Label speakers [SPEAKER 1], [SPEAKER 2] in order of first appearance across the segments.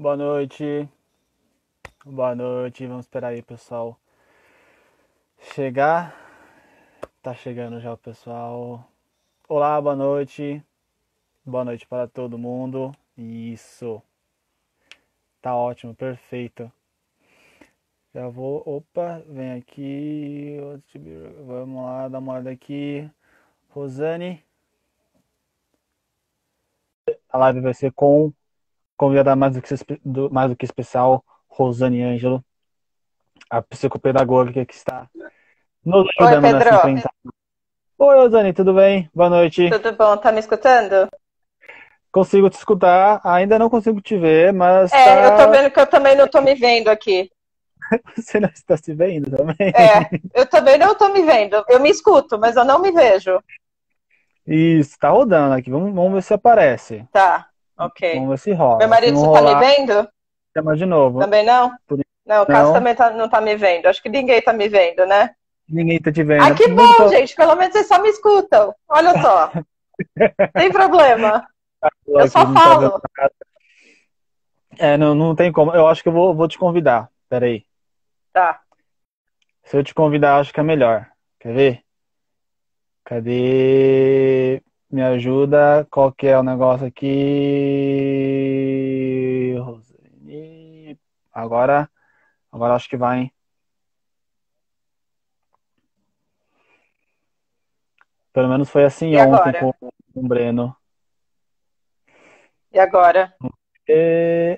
[SPEAKER 1] Boa noite. Boa noite. Vamos esperar aí, pessoal, chegar. Tá chegando já o pessoal. Olá, boa noite. Boa noite para todo mundo. Isso. Tá ótimo, perfeito. Já vou. Opa, vem aqui. Vamos lá, dá uma olhada aqui. Rosane. A live vai ser com convidada mais do que especial, Rosane Ângelo, a psicopedagoga que está nos
[SPEAKER 2] Oi,
[SPEAKER 1] ajudando nessa
[SPEAKER 2] Pedro.
[SPEAKER 1] empreitada. Oi, Rosane, tudo bem? Boa noite.
[SPEAKER 2] Tudo bom? Tá me escutando?
[SPEAKER 1] Consigo te escutar, ainda não consigo te ver, mas
[SPEAKER 2] Eu tô
[SPEAKER 1] tá.
[SPEAKER 2] vendo que eu também não tô me vendo aqui.
[SPEAKER 1] Você não está se vendo também?
[SPEAKER 2] Eu também não tô me vendo. Eu me escuto, mas eu não me vejo.
[SPEAKER 1] Isso, tá rodando aqui. Vamos ver se aparece.
[SPEAKER 2] Tá, ok.
[SPEAKER 1] Vamos ver se
[SPEAKER 2] Meu
[SPEAKER 1] rola. Se
[SPEAKER 2] marido,
[SPEAKER 1] não
[SPEAKER 2] você tá me
[SPEAKER 1] rolar,
[SPEAKER 2] vendo?
[SPEAKER 1] chama de novo.
[SPEAKER 2] Também não?
[SPEAKER 1] Por
[SPEAKER 2] Não, o Cássio
[SPEAKER 1] não,
[SPEAKER 2] também não tá me vendo. Acho que ninguém tá me vendo, né?
[SPEAKER 1] ninguém tá te
[SPEAKER 2] Ai,
[SPEAKER 1] vendo.
[SPEAKER 2] que bom, gente. Pelo menos vocês só me escutam. Olha só. Sem problema. Eu
[SPEAKER 1] Aqui,
[SPEAKER 2] só
[SPEAKER 1] não tá vendo.
[SPEAKER 2] falo.
[SPEAKER 1] Não tem como. Eu acho que eu vou te convidar. Pera aí.
[SPEAKER 2] Tá.
[SPEAKER 1] Se eu te convidar, acho que é melhor. Quer ver? Cadê? Me ajuda. Qual que é o negócio aqui? Rosane. Agora acho que vai, hein? Pelo menos foi assim
[SPEAKER 2] E
[SPEAKER 1] ontem
[SPEAKER 2] agora?
[SPEAKER 1] com o Breno.
[SPEAKER 2] E agora?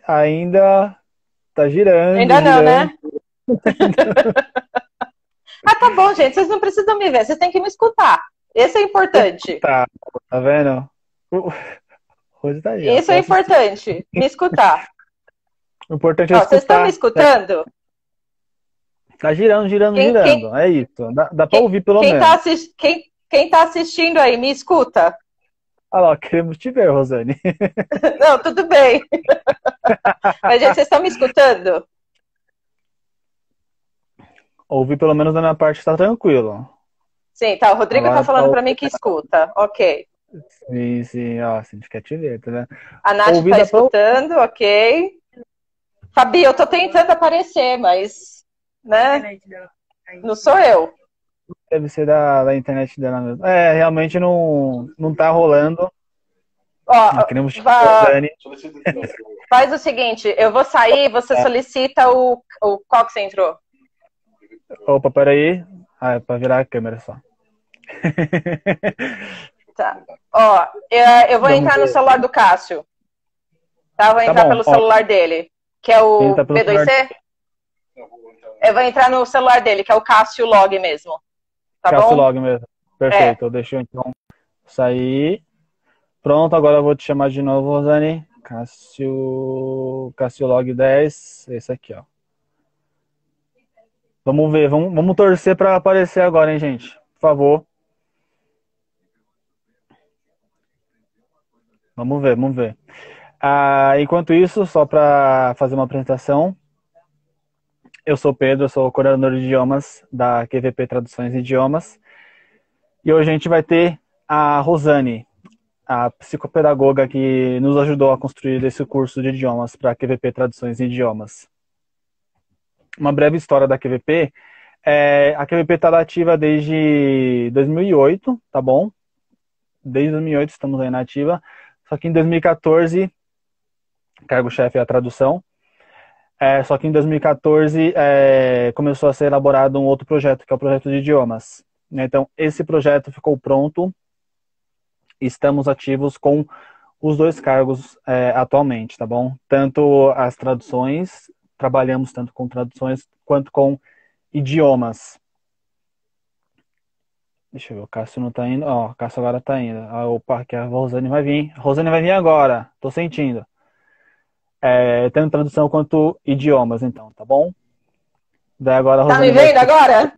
[SPEAKER 1] Ainda tá girando,
[SPEAKER 2] Ainda não,
[SPEAKER 1] girando.
[SPEAKER 2] né? Ah, tá bom, gente. Vocês não precisam me ver. Vocês têm que me escutar. Esse é importante.
[SPEAKER 1] Tá, tá vendo? Hoje tá aí, ó.
[SPEAKER 2] Isso é
[SPEAKER 1] Só assistir.
[SPEAKER 2] importante, me escutar.
[SPEAKER 1] O importante é
[SPEAKER 2] Ó, vocês estão me
[SPEAKER 1] escutar.
[SPEAKER 2] escutando?
[SPEAKER 1] Tá girando, girando,
[SPEAKER 2] Quem, quem,
[SPEAKER 1] girando. É isso. Dá pra
[SPEAKER 2] quem,
[SPEAKER 1] ouvir pelo
[SPEAKER 2] quem, tá
[SPEAKER 1] menos.
[SPEAKER 2] assis- quem, quem tá assistindo aí, me escuta?
[SPEAKER 1] Olha lá, queremos te ver, Rosane.
[SPEAKER 2] Não, tudo bem. Mas, gente, vocês estão me escutando?
[SPEAKER 1] Ouvir pelo menos da minha parte tá tranquilo.
[SPEAKER 2] Sim, tá. O Rodrigo tá
[SPEAKER 1] Agora pra
[SPEAKER 2] falando pra mim
[SPEAKER 1] ouvir,
[SPEAKER 2] que escuta. Ok.
[SPEAKER 1] sim, sim, ó, a gente quer te ver, tá vendo?
[SPEAKER 2] A Nath
[SPEAKER 1] Ouvir
[SPEAKER 2] tá
[SPEAKER 1] dá pra ouvir.
[SPEAKER 2] escutando, ok. Fabi, eu tô tentando aparecer, mas, né? Não sou eu.
[SPEAKER 1] Deve ser da internet dela mesmo. Realmente não tá rolando. Não
[SPEAKER 2] Ó,
[SPEAKER 1] queremos te ver, Rosane.
[SPEAKER 2] faz o seguinte, eu vou sair, você
[SPEAKER 1] É.
[SPEAKER 2] solicita qual que você entrou?
[SPEAKER 1] Opa, peraí. É pra virar a câmera só.
[SPEAKER 2] Tá. Ó, eu vou
[SPEAKER 1] Vamos
[SPEAKER 2] entrar no
[SPEAKER 1] ver.
[SPEAKER 2] celular do Cássio. Tá? Eu vou
[SPEAKER 1] Tá
[SPEAKER 2] entrar
[SPEAKER 1] bom,
[SPEAKER 2] pelo
[SPEAKER 1] ó.
[SPEAKER 2] celular dele, que é
[SPEAKER 1] Ele
[SPEAKER 2] o
[SPEAKER 1] tá pelo celular.
[SPEAKER 2] B2C. Eu vou entrar no celular dele, que é o Cássio Log mesmo. Tá
[SPEAKER 1] Cássio
[SPEAKER 2] bom?
[SPEAKER 1] Log mesmo.
[SPEAKER 2] É.
[SPEAKER 1] Perfeito. Deixa eu então sair. Pronto, agora eu vou te chamar de novo, Rosane. Cássio Log 10. Esse aqui, ó. Vamos ver, vamos torcer para aparecer agora, hein, gente? Por favor. Vamos ver, vamos ver. Enquanto isso, só para fazer uma apresentação, eu sou o Pedro, eu sou o coordenador de idiomas da QVP Traduções e Idiomas. E hoje a gente vai ter a Rosane, a psicopedagoga que nos ajudou a construir esse curso de idiomas para a QVP Traduções e Idiomas. Uma breve história da QVP. A QVP está ativa desde 2008, tá bom? Desde 2008 estamos aí na ativa. Só que em 2014, cargo-chefe é a tradução. Só que em 2014 começou a ser elaborado um outro projeto, que é o projeto de idiomas. Então, esse projeto ficou pronto. Estamos ativos com os dois cargos atualmente, tá bom? Tanto as traduções, trabalhamos tanto com traduções quanto com idiomas. Deixa eu ver, o Cássio não tá indo. Ó, o Cássio agora tá indo. Opa, que a Rosane vai vir. A Rosane vai vir agora, tô sentindo. Tanto tradução quanto idiomas, então, tá bom? Daí agora a
[SPEAKER 2] Tá me
[SPEAKER 1] Rosane vai
[SPEAKER 2] vendo
[SPEAKER 1] explicar.
[SPEAKER 2] agora?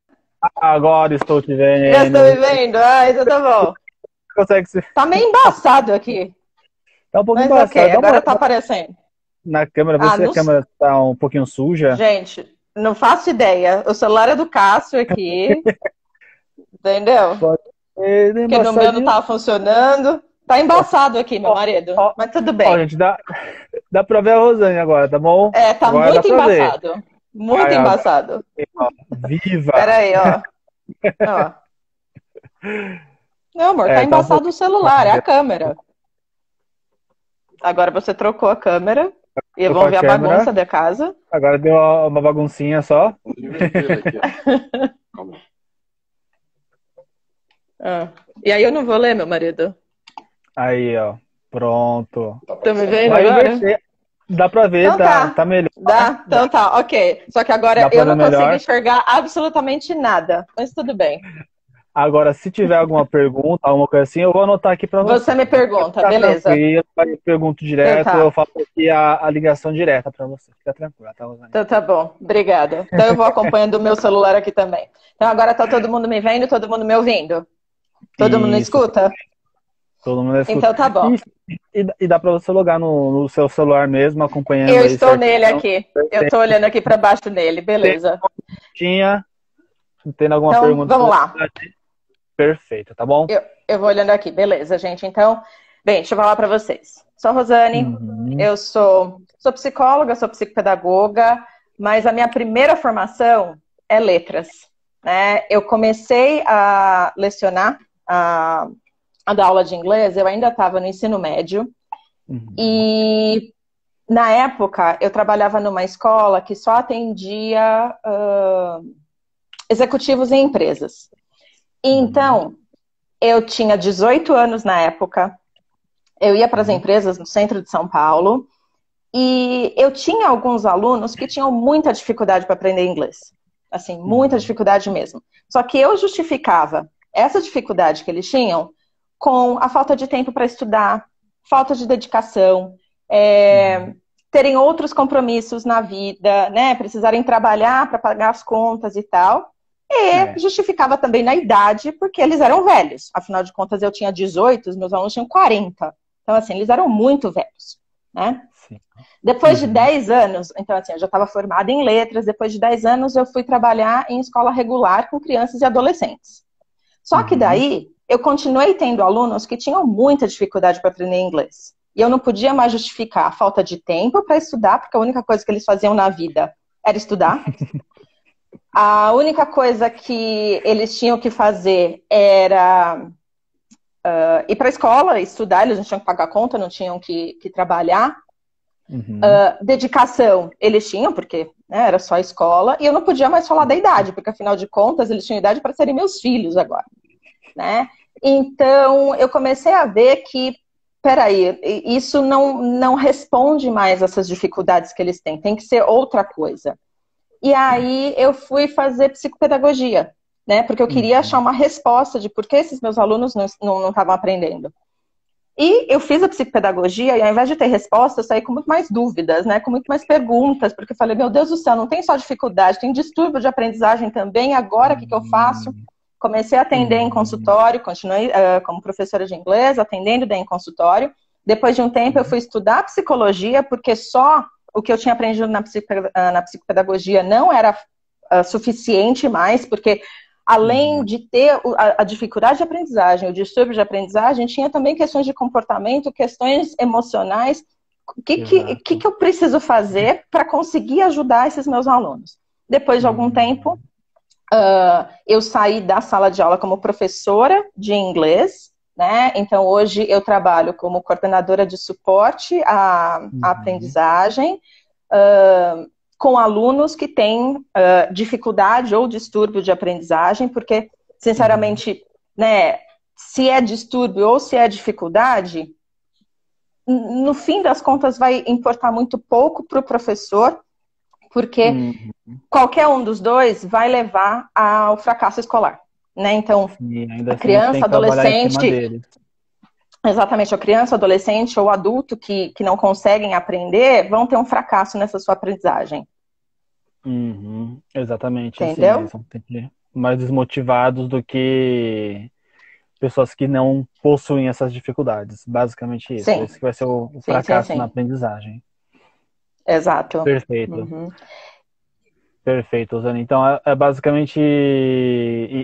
[SPEAKER 1] Agora estou te
[SPEAKER 2] Já
[SPEAKER 1] vendo.
[SPEAKER 2] estou me vendo? Ah, então tá bom.
[SPEAKER 1] Consegue se.
[SPEAKER 2] Tá meio embaçado aqui,
[SPEAKER 1] Tá um pouco
[SPEAKER 2] mas
[SPEAKER 1] embaçado.
[SPEAKER 2] ok,
[SPEAKER 1] Dá uma
[SPEAKER 2] agora tá
[SPEAKER 1] olhada
[SPEAKER 2] aparecendo.
[SPEAKER 1] na câmera, vê
[SPEAKER 2] Ah,
[SPEAKER 1] se a
[SPEAKER 2] não,
[SPEAKER 1] câmera tá um pouquinho suja.
[SPEAKER 2] gente, não faço ideia. O celular é do Cássio aqui, entendeu?
[SPEAKER 1] Pode ser
[SPEAKER 2] Porque no meu não
[SPEAKER 1] embaçadinho.
[SPEAKER 2] tava funcionando. Tá embaçado aqui, meu marido.
[SPEAKER 1] Ó,
[SPEAKER 2] Mas tudo
[SPEAKER 1] ó,
[SPEAKER 2] bem.
[SPEAKER 1] gente, dá Dá pra ver a Rosane agora, tá bom?
[SPEAKER 2] Tá
[SPEAKER 1] agora
[SPEAKER 2] muito embaçado. Muito embaçado.
[SPEAKER 1] Viva!
[SPEAKER 2] Pera aí, ó. Não, amor, tá embaçado o celular, é a câmera. Agora você trocou a câmera e vão ver a bagunça da casa.
[SPEAKER 1] Agora deu uma baguncinha só.
[SPEAKER 2] E aí eu não vou ler, meu marido.
[SPEAKER 1] Aí, ó. Pronto.
[SPEAKER 2] Tá me vendo agora?
[SPEAKER 1] Dá pra ver, então tá melhor.
[SPEAKER 2] Então tá, ok. Só que agora eu não consigo enxergar absolutamente nada. Mas tudo bem.
[SPEAKER 1] Agora, se tiver alguma pergunta, alguma coisa assim, eu vou anotar aqui pra você.
[SPEAKER 2] Você me pergunta, beleza.
[SPEAKER 1] Eu pergunto direto, eu faço aqui a ligação direta pra você. Fica tranquila, tá, Rosane?
[SPEAKER 2] Então tá bom, obrigada. Então eu vou acompanhando o meu celular aqui também. Então agora tá todo mundo me vendo, todo mundo me ouvindo? Todo mundo escuta?
[SPEAKER 1] Todo mundo escuta.
[SPEAKER 2] Então tá bom.
[SPEAKER 1] E dá pra você logar no seu celular mesmo, acompanhando.
[SPEAKER 2] Eu estou nele aqui. Eu tô olhando aqui pra baixo nele, beleza.
[SPEAKER 1] Tem alguma pergunta?
[SPEAKER 2] Vamos lá.
[SPEAKER 1] Perfeito, tá bom?
[SPEAKER 2] Eu vou olhando aqui, beleza, gente. Então, bem, deixa eu falar pra vocês. Sou a Rosane, eu sou psicóloga, sou psicopedagoga, mas a minha primeira formação é letras, né? Eu comecei a lecionar, a dar aula de inglês, eu ainda estava no ensino médio, e na época eu trabalhava numa escola que só atendia executivos em empresas. Então, eu tinha 18 anos na época, eu ia para as empresas no centro de São Paulo, e eu tinha alguns alunos que tinham muita dificuldade para aprender inglês. Assim, muita dificuldade mesmo. Só que eu justificava essa dificuldade que eles tinham com a falta de tempo para estudar, falta de dedicação, terem outros compromissos na vida, né? Precisarem trabalhar para pagar as contas e tal. E justificava também na idade, porque eles eram velhos. Afinal de contas, eu tinha 18, os meus alunos tinham 40. Então, assim, eles eram muito velhos, né? Sim. Depois de 10 anos, então, assim, eu já estava formada em letras, depois de 10 anos eu fui trabalhar em escola regular com crianças e adolescentes. Só que daí, eu continuei tendo alunos que tinham muita dificuldade para aprender inglês. E eu não podia mais justificar a falta de tempo para estudar, porque a única coisa que eles faziam na vida era estudar. A única coisa que eles tinham que fazer era ir para a escola, estudar, eles não tinham que pagar conta, não tinham que trabalhar. Dedicação, eles tinham, porque era só escola, e eu não podia mais falar da idade, porque afinal de contas eles tinham idade para serem meus filhos agora, né? Então eu comecei a ver que, peraí, isso não responde mais essas dificuldades que eles têm, tem que ser outra coisa. E aí eu fui fazer psicopedagogia, né? Porque eu queria achar uma resposta de por que esses meus alunos não estavam aprendendo. E eu fiz a psicopedagogia e ao invés de ter resposta, eu saí com muito mais dúvidas, né? Com muito mais perguntas, porque eu falei, meu Deus do céu, não tem só dificuldade, tem distúrbio de aprendizagem também, agora o que eu faço? Comecei a atender em consultório, continuei como professora de inglês, atendendo daí em consultório. Depois de um tempo eu fui estudar psicologia, porque só o que eu tinha aprendido na psicopedagogia não era suficiente mais, porque além de ter a dificuldade de aprendizagem, o distúrbio de aprendizagem, tinha também questões de comportamento, questões emocionais. O que eu preciso fazer para conseguir ajudar esses meus alunos? Depois de algum tempo, eu saí da sala de aula como professora de inglês, né? Então, hoje eu trabalho como coordenadora de suporte à aprendizagem, com alunos que têm dificuldade ou distúrbio de aprendizagem, porque, sinceramente, né, se é distúrbio ou se é dificuldade, no fim das contas vai importar muito pouco para o professor, porque qualquer um dos dois vai levar ao fracasso escolar, né? Então, a criança, adolescente... Exatamente, a criança, adolescente ou adulto que não conseguem aprender vão ter um fracasso nessa sua aprendizagem.
[SPEAKER 1] Exatamente.
[SPEAKER 2] Entendeu?
[SPEAKER 1] Assim, são mais desmotivados do que pessoas que não possuem essas dificuldades. Basicamente isso. Esse que vai ser o fracasso na aprendizagem.
[SPEAKER 2] Exato.
[SPEAKER 1] Perfeito. Perfeito, Rosane. Então, é basicamente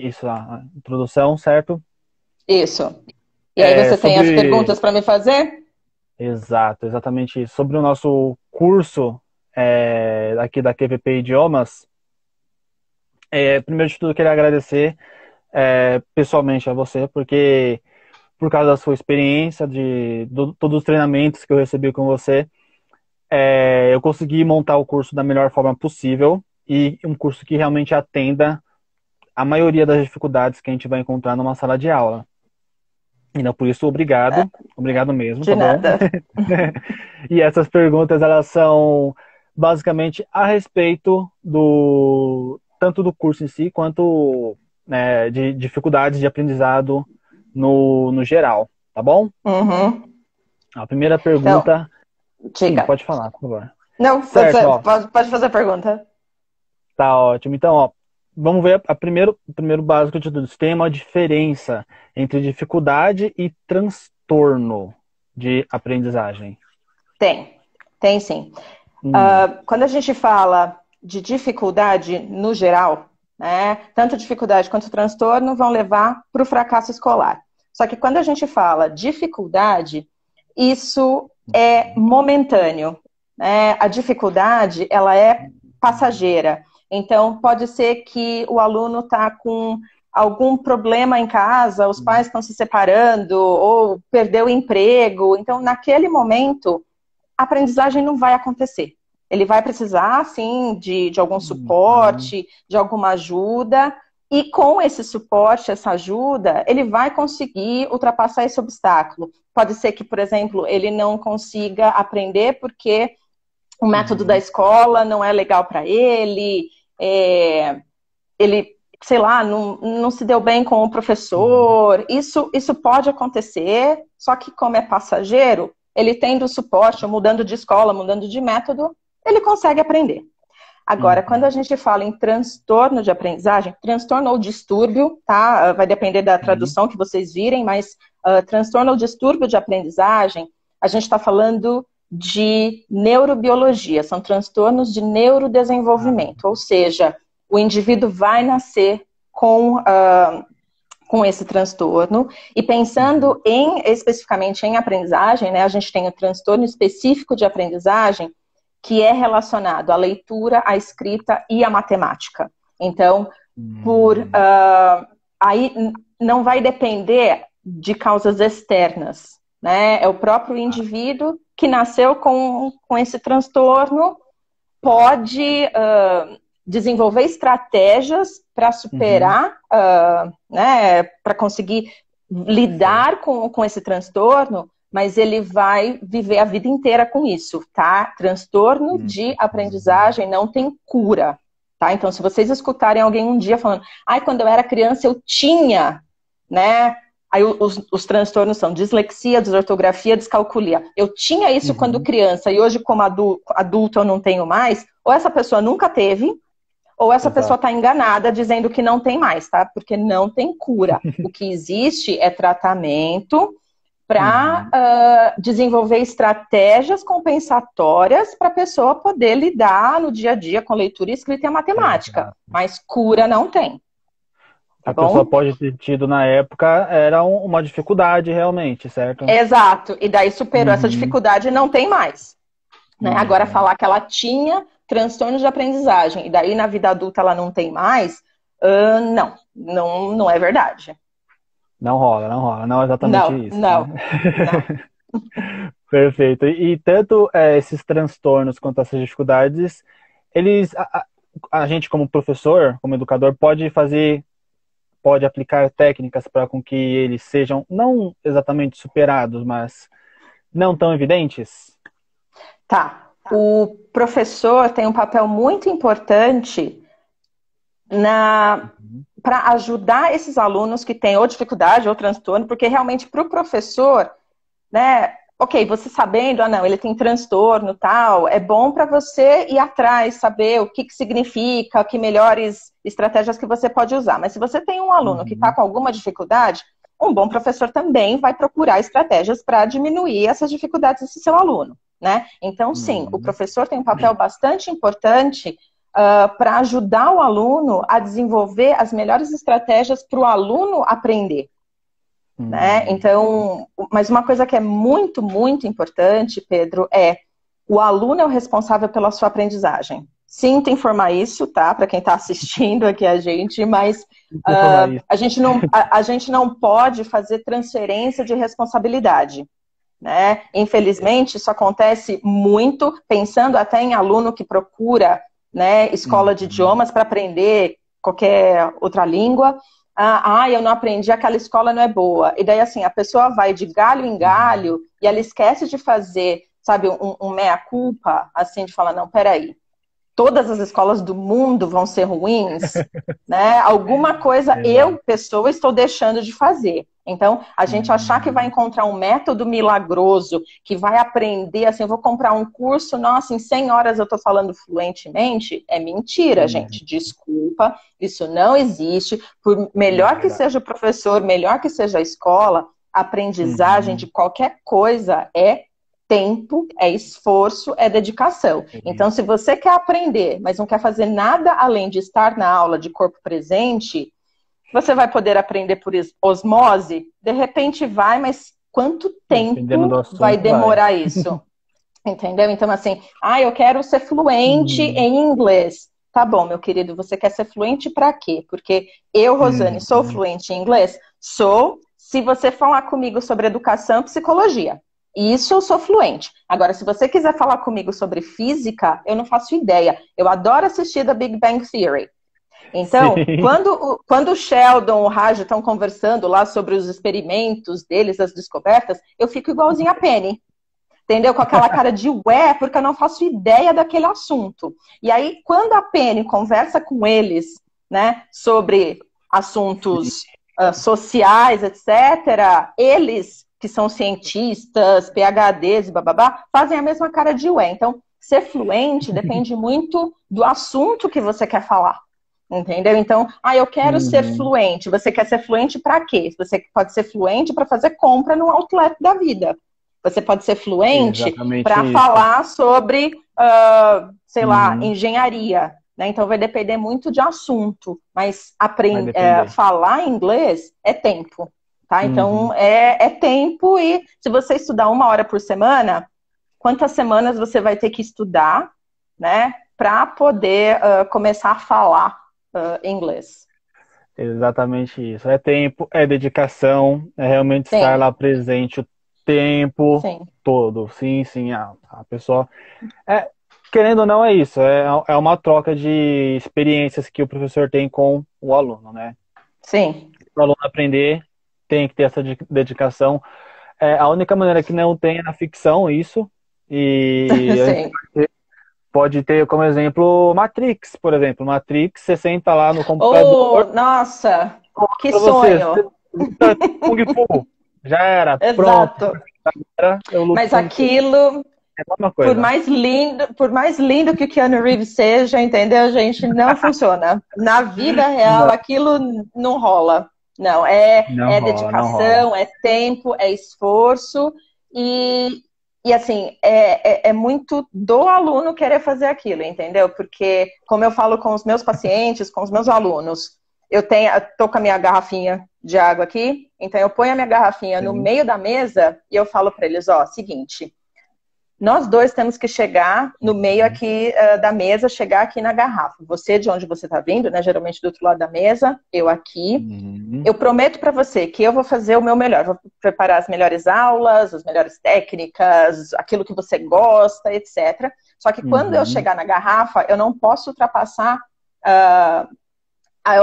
[SPEAKER 1] isso, a introdução, certo?
[SPEAKER 2] Isso. E aí você tem as perguntas para me fazer?
[SPEAKER 1] Exato, exatamente isso. Sobre o nosso curso aqui da QVP Idiomas, primeiro de tudo eu queria agradecer pessoalmente a você, porque por causa da sua experiência, todos os treinamentos que eu recebi com você, eu consegui montar o curso da melhor forma possível e um curso que realmente atenda a maioria das dificuldades que a gente vai encontrar numa sala de aula. Então, por isso, obrigado. Obrigado mesmo,
[SPEAKER 2] De
[SPEAKER 1] tá bom?
[SPEAKER 2] nada.
[SPEAKER 1] E essas perguntas, elas são basicamente a respeito tanto do curso em si, quanto de dificuldades de aprendizado no geral, tá bom?
[SPEAKER 2] Uhum.
[SPEAKER 1] A primeira
[SPEAKER 2] Então,
[SPEAKER 1] pergunta... Sim,
[SPEAKER 2] diga.
[SPEAKER 1] pode falar, por favor.
[SPEAKER 2] Não,
[SPEAKER 1] Certo, ó.
[SPEAKER 2] pode fazer a pergunta.
[SPEAKER 1] Tá ótimo. Então, ó, vamos ver o primeiro básico de tudo. Tem uma diferença entre dificuldade e transtorno de aprendizagem?
[SPEAKER 2] Tem sim.
[SPEAKER 1] Hum,
[SPEAKER 2] Quando a gente fala de dificuldade no geral, né, tanto dificuldade quanto transtorno vão levar para o fracasso escolar. Só que quando a gente fala dificuldade, isso é momentâneo, né? A dificuldade, ela é passageira. Então, pode ser que o aluno está com algum problema em casa, os pais estão se separando, ou perdeu o emprego. Então, naquele momento, a aprendizagem não vai acontecer. Ele vai precisar, sim, de algum suporte, de alguma ajuda, e com esse suporte, essa ajuda, ele vai conseguir ultrapassar esse obstáculo. Pode ser que, por exemplo, ele não consiga aprender porque o método da escola não é legal para ele, ele, sei lá, não se deu bem com o professor. Isso pode acontecer, só que como é passageiro, ele tendo suporte, mudando de escola, mudando de método, ele consegue aprender. Agora, quando a gente fala em transtorno de aprendizagem, transtorno ou distúrbio, tá? Vai depender da tradução que vocês virem, mas transtorno ou distúrbio de aprendizagem, a gente está falando de neurobiologia, são transtornos de neurodesenvolvimento, ou seja, o indivíduo vai nascer com esse transtorno, e pensando especificamente em aprendizagem, né, a gente tem o transtorno específico de aprendizagem, que é relacionado à leitura, à escrita e à matemática. Então, aí não vai depender de causas externas, né? É o próprio indivíduo que nasceu com esse transtorno, pode desenvolver estratégias para superar, né, para conseguir lidar com esse transtorno, mas ele vai viver a vida inteira com isso, tá? Transtorno de aprendizagem não tem cura, tá? Então, se vocês escutarem alguém um dia falando, quando eu era criança eu tinha, né? Aí os transtornos são dislexia, desortografia, descalculia. Eu tinha isso quando criança e hoje como adulto eu não tenho mais. Ou essa pessoa nunca teve, ou essa pessoa está enganada dizendo que não tem mais, tá? Porque não tem cura. O que existe é tratamento para desenvolver estratégias compensatórias para a pessoa poder lidar no dia a dia com leitura, escrita e matemática. Mas cura não tem. Tá
[SPEAKER 1] a
[SPEAKER 2] bom?
[SPEAKER 1] pessoa pode ter tido na época era uma dificuldade realmente, certo?
[SPEAKER 2] Exato. E daí superou essa dificuldade e não tem mais. Né? Agora, falar que ela tinha transtorno de aprendizagem e daí na vida adulta ela não tem mais, não é verdade.
[SPEAKER 1] Não rola, não é exatamente isso.
[SPEAKER 2] Não.
[SPEAKER 1] Perfeito. E tanto esses transtornos quanto essas dificuldades, a gente como professor, como educador, pode aplicar técnicas para com que eles sejam não exatamente superados, mas não tão evidentes?
[SPEAKER 2] Tá. O professor tem um papel muito importante para ajudar esses alunos que têm ou dificuldade ou transtorno, porque realmente para o professor, né, ok, você sabendo, não, ele tem transtorno, tal, é bom para você ir atrás, saber o que significa, que melhores estratégias que você pode usar. Mas se você tem um aluno que está com alguma dificuldade, um bom professor também vai procurar estratégias para diminuir essas dificuldades desse seu aluno, né? Então, sim, o professor tem um papel bastante importante para ajudar o aluno a desenvolver as melhores estratégias para o aluno aprender. né? Então, mas uma coisa que é muito, muito importante, Pedro, é o aluno é o responsável pela sua aprendizagem. Sinto informar isso, tá? Para quem está assistindo aqui a gente, mas a gente não pode fazer transferência de responsabilidade, né? Infelizmente, isso acontece muito, pensando até em aluno que procura, né, escola de idiomas para aprender qualquer outra língua. Eu não aprendi, aquela escola não é boa. E daí, assim, a pessoa vai de galho em galho e ela esquece de fazer, sabe, um meia-culpa, assim, de falar, não, peraí, todas as escolas do mundo vão ser ruins, né? Alguma coisa eu, pessoa, estou deixando de fazer. Então, a gente achar que vai encontrar um método milagroso, que vai aprender, assim, eu vou comprar um curso, nossa, em 100 horas eu estou falando fluentemente, é mentira, gente. Desculpa, isso não existe. Por melhor que seja o professor, melhor que seja a escola, a aprendizagem de qualquer coisa é tempo, é esforço, é dedicação. Então, se você quer aprender, mas não quer fazer nada além de estar na aula de corpo presente, você vai poder aprender por osmose? De repente vai, mas quanto tempo vai demorar isso? Entendeu? Então, assim, eu quero ser fluente em inglês. Tá bom, meu querido, você quer ser fluente para quê? Porque eu, Rosane, sou fluente em inglês? Sou, se você falar comigo sobre educação e psicologia. Isso eu sou fluente. Agora, se você quiser falar comigo sobre física, eu não faço ideia. Eu adoro assistir The Big Bang Theory. Então, quando o Sheldon e o Raj estão conversando lá sobre os experimentos deles, as descobertas, eu fico igualzinho a Penny. Entendeu? Com aquela cara de ué, porque eu não faço ideia daquele assunto. E aí, quando a Penny conversa com eles, né, sobre assuntos sociais, etc., eles, que são cientistas, PhDs, bababá, fazem a mesma cara de ué. Então, ser fluente depende muito do assunto que você quer falar. Entendeu? Então, eu quero ser fluente. Você quer ser fluente para quê? Você pode ser fluente para fazer compra no outlet da vida. Você pode ser fluente para falar sobre, sei lá, engenharia. Né? Então, vai depender muito de assunto. Mas falar inglês é tempo. Tá? Então, é tempo e se você estudar 1 hora por semana, quantas semanas você vai ter que estudar, né, para poder começar a falar inglês?
[SPEAKER 1] Exatamente isso. É tempo, é dedicação, é realmente estar lá presente o tempo todo. Sim, a pessoa... querendo ou não, é isso. É uma troca de experiências que o professor tem com o aluno, né?
[SPEAKER 2] Sim.
[SPEAKER 1] Para o aluno aprender, tem que ter essa dedicação. A única maneira que não tem é na ficção, isso. E a gente pode ter como exemplo Matrix, por exemplo. Matrix, você senta lá no computador.
[SPEAKER 2] Nossa, que sonho!
[SPEAKER 1] Kung Fu. Já era.
[SPEAKER 2] Exato.
[SPEAKER 1] Pronto.
[SPEAKER 2] Mas aquilo, por mais lindo que o Keanu Reeves seja, entendeu, gente? Não funciona. Na vida real, aquilo não rola. Não, dedicação, é tempo, é esforço e assim, é muito do aluno querer fazer aquilo, entendeu? Porque, como eu falo com os meus pacientes, com os meus alunos, eu tô com a minha garrafinha de água aqui, então eu ponho a minha garrafinha no meio da mesa e eu falo para eles, seguinte, nós dois temos que chegar no meio aqui da mesa, chegar aqui na garrafa. Você de onde você está vindo, né? Geralmente do outro lado da mesa, eu aqui. Eu prometo para você que eu vou fazer o meu melhor. Vou preparar as melhores aulas, as melhores técnicas, aquilo que você gosta, etc. Só que quando eu chegar na garrafa, eu não posso ultrapassar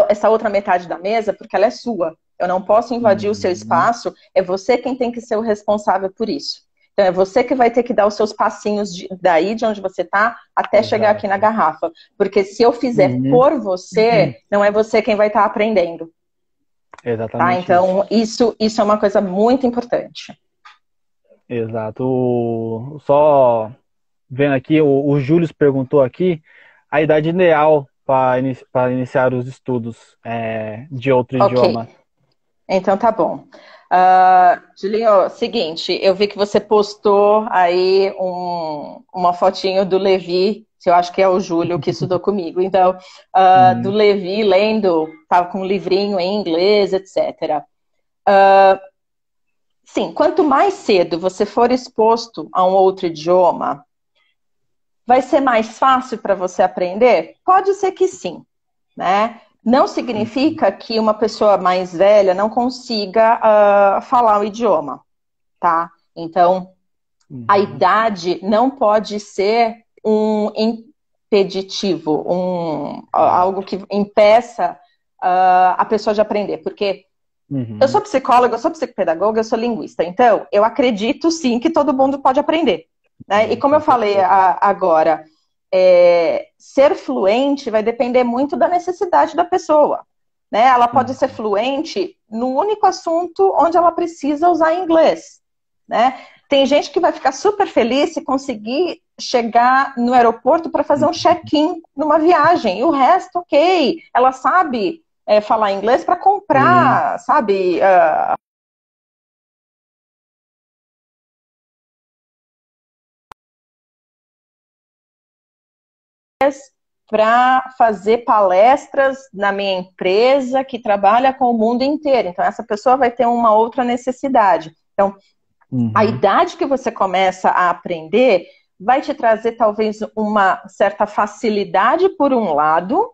[SPEAKER 2] essa outra metade da mesa, porque ela é sua. Eu não posso invadir o seu espaço. É você quem tem que ser o responsável por isso. Então, é você que vai ter que dar os seus passinhos daí, de onde você está, até chegar aqui na garrafa. Porque se eu fizer por você, não é você quem vai estar aprendendo.
[SPEAKER 1] Exatamente.
[SPEAKER 2] Tá? Então, isso é uma coisa muito importante.
[SPEAKER 1] Exato. Só vendo aqui, o Júlio perguntou aqui a idade ideal para iniciar os estudos de outro idioma.
[SPEAKER 2] Então, tá bom. Julinho, seguinte, eu vi que você postou aí uma fotinho do Levi, que eu acho que é o Júlio que estudou comigo, então, do Levi lendo, tava com um livrinho em inglês, etc. Sim, quanto mais cedo você for exposto a um outro idioma, vai ser mais fácil para você aprender? Pode ser que sim, né? Não significa que uma pessoa mais velha não consiga falar o idioma, tá? Então, a
[SPEAKER 1] Uhum.
[SPEAKER 2] idade não pode ser um impeditivo, algo que impeça a pessoa de aprender, porque eu sou
[SPEAKER 1] Uhum.
[SPEAKER 2] psicóloga, eu sou psicopedagoga, eu sou linguista, então eu acredito sim que todo mundo pode aprender, né? E como eu
[SPEAKER 1] Com
[SPEAKER 2] falei
[SPEAKER 1] certeza.
[SPEAKER 2] agora, ser fluente vai depender muito da necessidade da pessoa, né? Ela pode ser
[SPEAKER 1] Uhum.
[SPEAKER 2] fluente no único assunto onde ela precisa usar inglês, né? Tem gente que vai ficar super feliz se conseguir chegar no aeroporto para fazer um check-in numa viagem, e o resto, ok. Ela sabe falar inglês para
[SPEAKER 1] Sim.
[SPEAKER 2] comprar, sabe? Para fazer palestras na minha empresa que trabalha com o mundo inteiro. Então, essa pessoa vai ter uma outra necessidade. Então, a
[SPEAKER 1] Uhum.
[SPEAKER 2] idade que você começa a aprender vai te trazer talvez uma certa facilidade por um lado,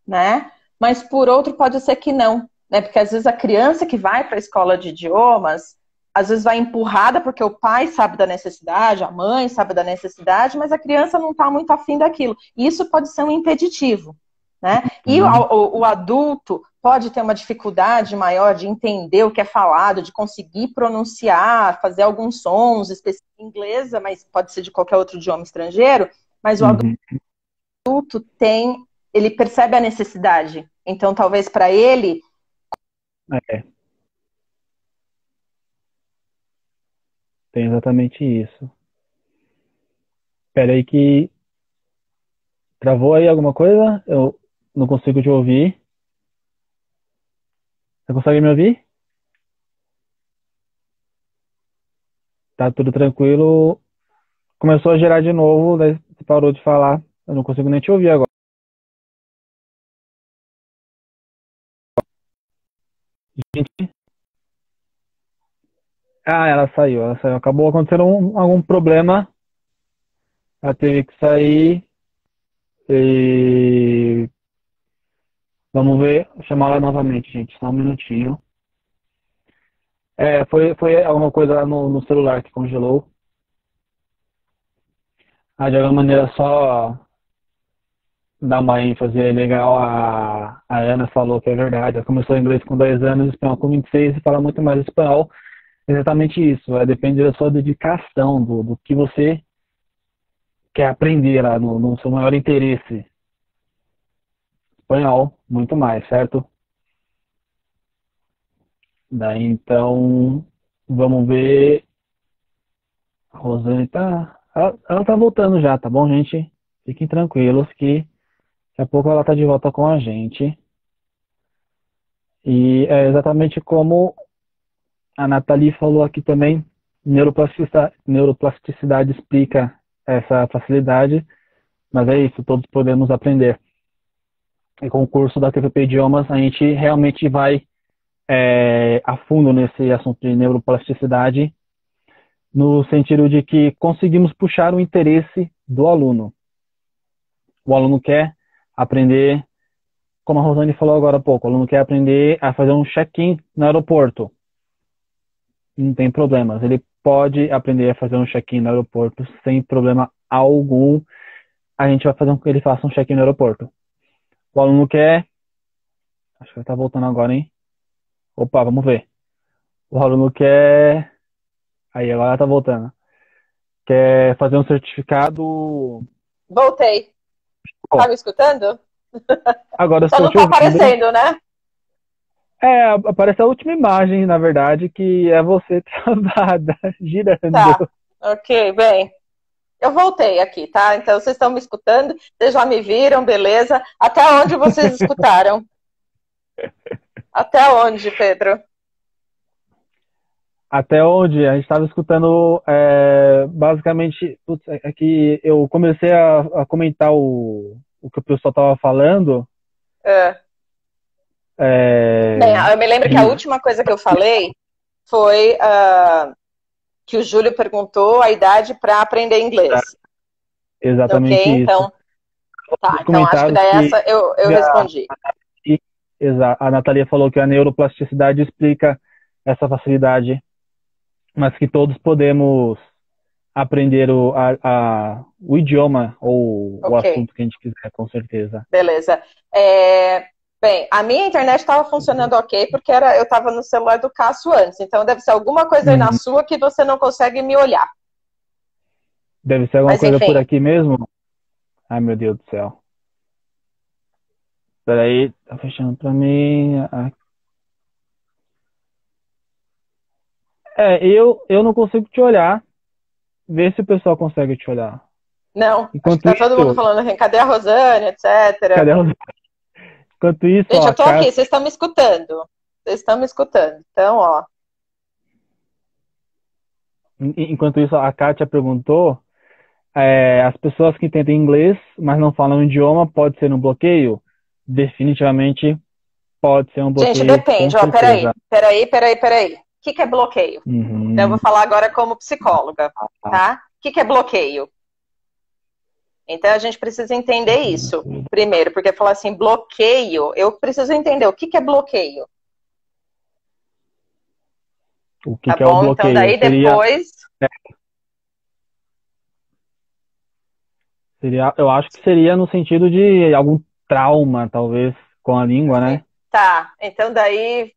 [SPEAKER 2] né? Mas por outro pode ser que não, né? Porque às vezes a criança que vai para a escola de idiomas, às vezes vai empurrada porque o pai sabe da necessidade, a mãe sabe da necessidade, mas a criança não está muito afim daquilo. E isso pode ser um impeditivo, né? E
[SPEAKER 1] Uhum.
[SPEAKER 2] o adulto pode ter uma dificuldade maior de entender o que é falado, de conseguir pronunciar, fazer alguns sons específicos em inglês, mas pode ser de qualquer outro idioma estrangeiro, mas o
[SPEAKER 1] Uhum.
[SPEAKER 2] adulto ele percebe a necessidade. Então, talvez para ele.
[SPEAKER 1] É, tem exatamente isso. Espera aí que travou aí alguma coisa? Eu não consigo te ouvir. Você consegue me ouvir? Tá tudo tranquilo. Começou a gerar de novo, daí você parou de falar. Eu não consigo nem te ouvir agora. Gente, ah, ela saiu, ela saiu. Acabou acontecendo algum problema. Ela teve que sair e vamos ver, chamar ela novamente, gente. Só um minutinho. Foi alguma coisa lá no celular que congelou. Ah, de alguma maneira só dar uma ênfase legal. A Ana falou que é verdade. Ela começou inglês com 10 anos, espanhol com 26 e fala muito mais espanhol. Exatamente isso. Depende da sua dedicação, do que você quer aprender lá, no seu maior interesse. Espanhol, muito mais, certo? Daí então, vamos ver. A Rosane tá. Ela tá voltando já, tá bom, gente? Fiquem tranquilos que daqui a pouco ela tá de volta com a gente. E é exatamente como a Nathalie falou aqui também, neuroplasticidade explica essa facilidade, mas é isso, todos podemos aprender. E com o curso da TVP Idiomas, a gente realmente vai a fundo nesse assunto de neuroplasticidade, no sentido de que conseguimos puxar o interesse do aluno. O aluno quer aprender, como a Rosane falou agora há pouco, o aluno quer aprender a fazer um check-in no aeroporto. Não tem problemas. Ele pode aprender a fazer um check-in no aeroporto sem problema algum. A gente vai fazer com que ele faça um check-in no aeroporto. O aluno quer. Acho que ele tá voltando agora, hein? Opa, vamos ver. O aluno quer. Aí, agora tá voltando. Quer fazer um certificado.
[SPEAKER 2] Voltei. Tá
[SPEAKER 1] Ó,
[SPEAKER 2] me escutando?
[SPEAKER 1] agora
[SPEAKER 2] Só
[SPEAKER 1] estou
[SPEAKER 2] não
[SPEAKER 1] te
[SPEAKER 2] tá
[SPEAKER 1] ouvindo.
[SPEAKER 2] aparecendo, né?
[SPEAKER 1] Aparece a última imagem, na verdade, que é você travada, girando.
[SPEAKER 2] Tá. Ok, bem. Eu voltei aqui, tá? Então vocês estão me escutando, vocês já me viram, beleza? Até onde vocês escutaram? Até onde, Pedro?
[SPEAKER 1] Até onde a gente estava escutando, basicamente, putz, é que eu comecei a comentar o que o pessoal estava falando,
[SPEAKER 2] É. Bem,
[SPEAKER 1] é,
[SPEAKER 2] eu me lembro que a
[SPEAKER 1] de,
[SPEAKER 2] última coisa que eu falei foi que o Júlio perguntou a idade para aprender inglês.
[SPEAKER 1] Exatamente
[SPEAKER 2] Ok?
[SPEAKER 1] isso.
[SPEAKER 2] Então, tá.
[SPEAKER 1] Os
[SPEAKER 2] Então, acho que
[SPEAKER 1] comentários
[SPEAKER 2] dessa eu respondi.
[SPEAKER 1] a Natalia falou que a neuroplasticidade explica essa facilidade, mas que todos podemos aprender o idioma ou o
[SPEAKER 2] Ok,
[SPEAKER 1] assunto que a gente quiser, com certeza.
[SPEAKER 2] beleza. Bem, a minha internet estava funcionando ok, porque eu estava no celular do Cássio antes, então deve ser alguma coisa aí na sua que você não consegue me olhar.
[SPEAKER 1] Deve ser alguma
[SPEAKER 2] Mas
[SPEAKER 1] coisa por
[SPEAKER 2] enfim,
[SPEAKER 1] aqui mesmo? Ai, meu Deus do céu. Peraí, tá fechando pra mim. Eu não consigo te olhar. Vê se o pessoal consegue te olhar.
[SPEAKER 2] não, acho que
[SPEAKER 1] Enquanto
[SPEAKER 2] tá todo mundo
[SPEAKER 1] isso,
[SPEAKER 2] falando assim, cadê a Rosane, etc.
[SPEAKER 1] cadê Enquanto isso,
[SPEAKER 2] Gente,
[SPEAKER 1] ó,
[SPEAKER 2] eu tô aqui, vocês estão me escutando. Vocês estão me escutando. Então, ó.
[SPEAKER 1] enquanto isso, a Kátia perguntou, as pessoas que entendem inglês, mas não falam o idioma, pode ser um bloqueio? Definitivamente pode ser um
[SPEAKER 2] Gente,
[SPEAKER 1] bloqueio, com
[SPEAKER 2] depende, ó,
[SPEAKER 1] certeza.
[SPEAKER 2] peraí. O que é bloqueio? Então, eu
[SPEAKER 1] Uhum.
[SPEAKER 2] vou falar agora como psicóloga, tá? O que é bloqueio? Então, a gente precisa entender isso primeiro, porque falar assim, bloqueio, eu preciso entender o que é bloqueio,
[SPEAKER 1] O que
[SPEAKER 2] tá
[SPEAKER 1] que é o
[SPEAKER 2] bom? Então,
[SPEAKER 1] bloqueio?
[SPEAKER 2] daí depois,
[SPEAKER 1] Eu acho que seria no sentido de algum trauma, talvez, com a língua, né?
[SPEAKER 2] tá, então daí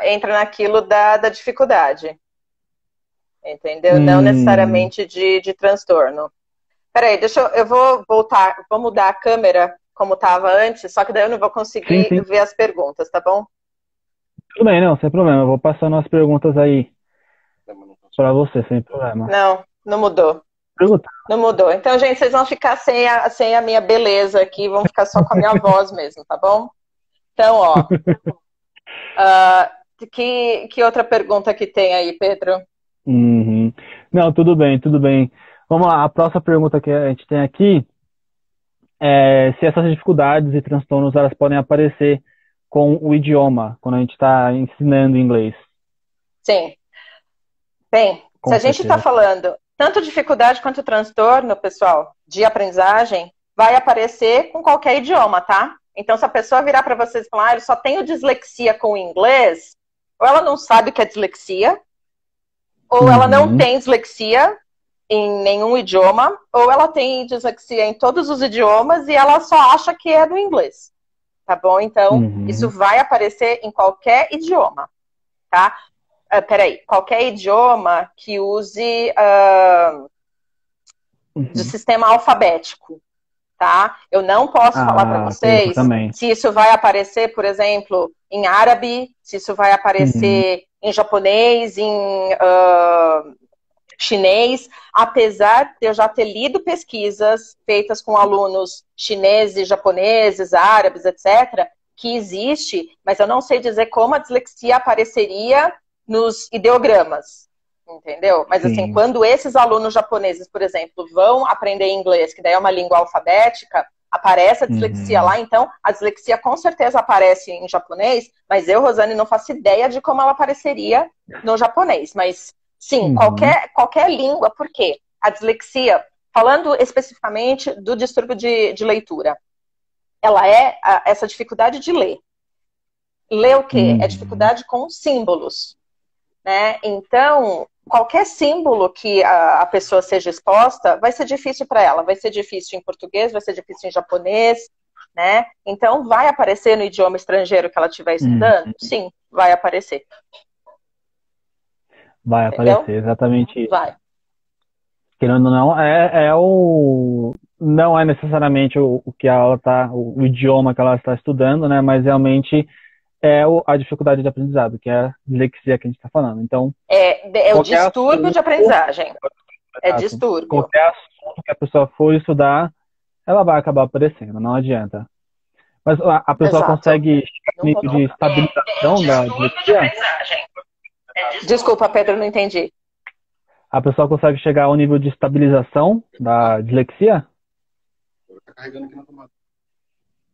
[SPEAKER 2] entra naquilo da dificuldade, entendeu? Não
[SPEAKER 1] Hum,
[SPEAKER 2] necessariamente de transtorno. Peraí, eu vou voltar, vou mudar a câmera como estava antes, só que daí eu não vou
[SPEAKER 1] sim,
[SPEAKER 2] conseguir
[SPEAKER 1] sim.
[SPEAKER 2] ver as perguntas, tá bom?
[SPEAKER 1] Tudo bem, não, sem problema. Eu vou passando as perguntas aí para você, sem problema.
[SPEAKER 2] Não, não mudou.
[SPEAKER 1] Pergunta.
[SPEAKER 2] Não mudou. Então, gente, vocês vão ficar sem a minha beleza aqui, vão ficar só com a minha voz mesmo, tá bom? Então, ó, que outra pergunta que tem aí, Pedro?
[SPEAKER 1] Uhum. Não, tudo bem, tudo bem. Vamos lá, a próxima pergunta que a gente tem aqui é se essas dificuldades e transtornos elas podem aparecer com o idioma, quando a gente está ensinando inglês.
[SPEAKER 2] Sim. Bem, se
[SPEAKER 1] Com
[SPEAKER 2] a gente está
[SPEAKER 1] certeza.
[SPEAKER 2] falando tanto dificuldade quanto transtorno, pessoal, de aprendizagem, vai aparecer com qualquer idioma, tá? Então, se a pessoa virar para vocês e falar, eu só tenho dislexia com o inglês, ou ela não sabe o que é dislexia, ou ela não
[SPEAKER 1] Uhum,
[SPEAKER 2] tem dislexia em nenhum idioma, ou ela tem dislexia em todos os idiomas e ela só acha que é do inglês, tá bom? Então, isso
[SPEAKER 1] uhum,
[SPEAKER 2] vai aparecer em qualquer idioma, tá? Peraí, qualquer idioma que use do
[SPEAKER 1] uhum.
[SPEAKER 2] sistema alfabético, tá? Eu não posso falar para
[SPEAKER 1] Ah, ok,
[SPEAKER 2] vocês
[SPEAKER 1] exatamente.
[SPEAKER 2] se isso vai aparecer, por exemplo, em árabe, se isso vai
[SPEAKER 1] Uhum,
[SPEAKER 2] aparecer em japonês, em chinês, apesar de eu já ter lido pesquisas feitas com alunos chineses, japoneses, árabes, etc., que existe, mas eu não sei dizer como a dislexia apareceria nos ideogramas, entendeu? Mas assim,
[SPEAKER 1] sim.
[SPEAKER 2] quando esses alunos japoneses, por exemplo, vão aprender inglês, que daí é uma língua alfabética, aparece a dislexia
[SPEAKER 1] Uhum,
[SPEAKER 2] lá, então a dislexia com certeza aparece em japonês, mas eu, Rosane, não faço ideia de como ela apareceria no japonês, mas sim,
[SPEAKER 1] uhum,
[SPEAKER 2] qualquer língua, por quê? A dislexia, falando especificamente do distúrbio de leitura, ela é essa dificuldade de ler. Ler o quê? É
[SPEAKER 1] uhum,
[SPEAKER 2] dificuldade com símbolos, né? Então, qualquer símbolo que a pessoa seja exposta, vai ser difícil para ela. Vai ser difícil em português, vai ser difícil em japonês, né? Então, vai aparecer no idioma estrangeiro que ela estiver
[SPEAKER 1] uhum.
[SPEAKER 2] estudando? Sim, vai aparecer.
[SPEAKER 1] Vai
[SPEAKER 2] Entendeu?
[SPEAKER 1] aparecer, exatamente isso.
[SPEAKER 2] Vai.
[SPEAKER 1] Querendo ou não, não é necessariamente o que ela tá, o idioma que ela está estudando, né? Mas realmente a dificuldade de aprendizado, que é a dislexia que a gente está falando. Então,
[SPEAKER 2] É o
[SPEAKER 1] qualquer
[SPEAKER 2] distúrbio
[SPEAKER 1] assunto,
[SPEAKER 2] de aprendizagem. É
[SPEAKER 1] exato,
[SPEAKER 2] distúrbio.
[SPEAKER 1] qualquer assunto que a pessoa for estudar, ela vai acabar aparecendo, não adianta. Mas a pessoa
[SPEAKER 2] Exato.
[SPEAKER 1] consegue chegar no
[SPEAKER 2] Não
[SPEAKER 1] nível de
[SPEAKER 2] mudou. É o
[SPEAKER 1] estabilização da
[SPEAKER 2] distúrbio de
[SPEAKER 1] dislexia?
[SPEAKER 2] aprendizagem. Desculpa, Pedro, não entendi.
[SPEAKER 1] A pessoa consegue chegar ao nível de estabilização da dislexia?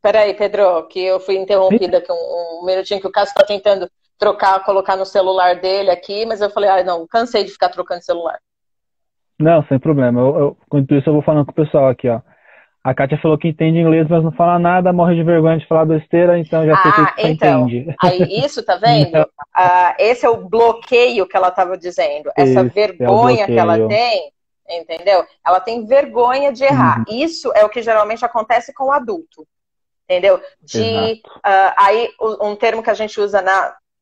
[SPEAKER 2] Peraí, Pedro, que eu fui
[SPEAKER 1] Sim.
[SPEAKER 2] interrompida aqui um minutinho que o Cássio está tentando. colocar no celular dele aqui, mas eu falei, ah, não, cansei de ficar trocando celular.
[SPEAKER 1] Não, sem problema. Enquanto isso, eu vou falando com o pessoal aqui, ó. A Kátia falou que entende inglês, mas não fala nada, morre de vergonha de falar besteira, então já sei que só
[SPEAKER 2] Então,
[SPEAKER 1] entende.
[SPEAKER 2] aí isso, tá vendo? Esse é o bloqueio que ela estava dizendo, essa
[SPEAKER 1] Esse é o
[SPEAKER 2] vergonha que ela
[SPEAKER 1] bloqueio.
[SPEAKER 2] tem, entendeu? Ela tem vergonha de errar.
[SPEAKER 1] Uhum,
[SPEAKER 2] Isso é o que geralmente acontece com o adulto, entendeu?
[SPEAKER 1] exato.
[SPEAKER 2] Aí, um termo que a gente usa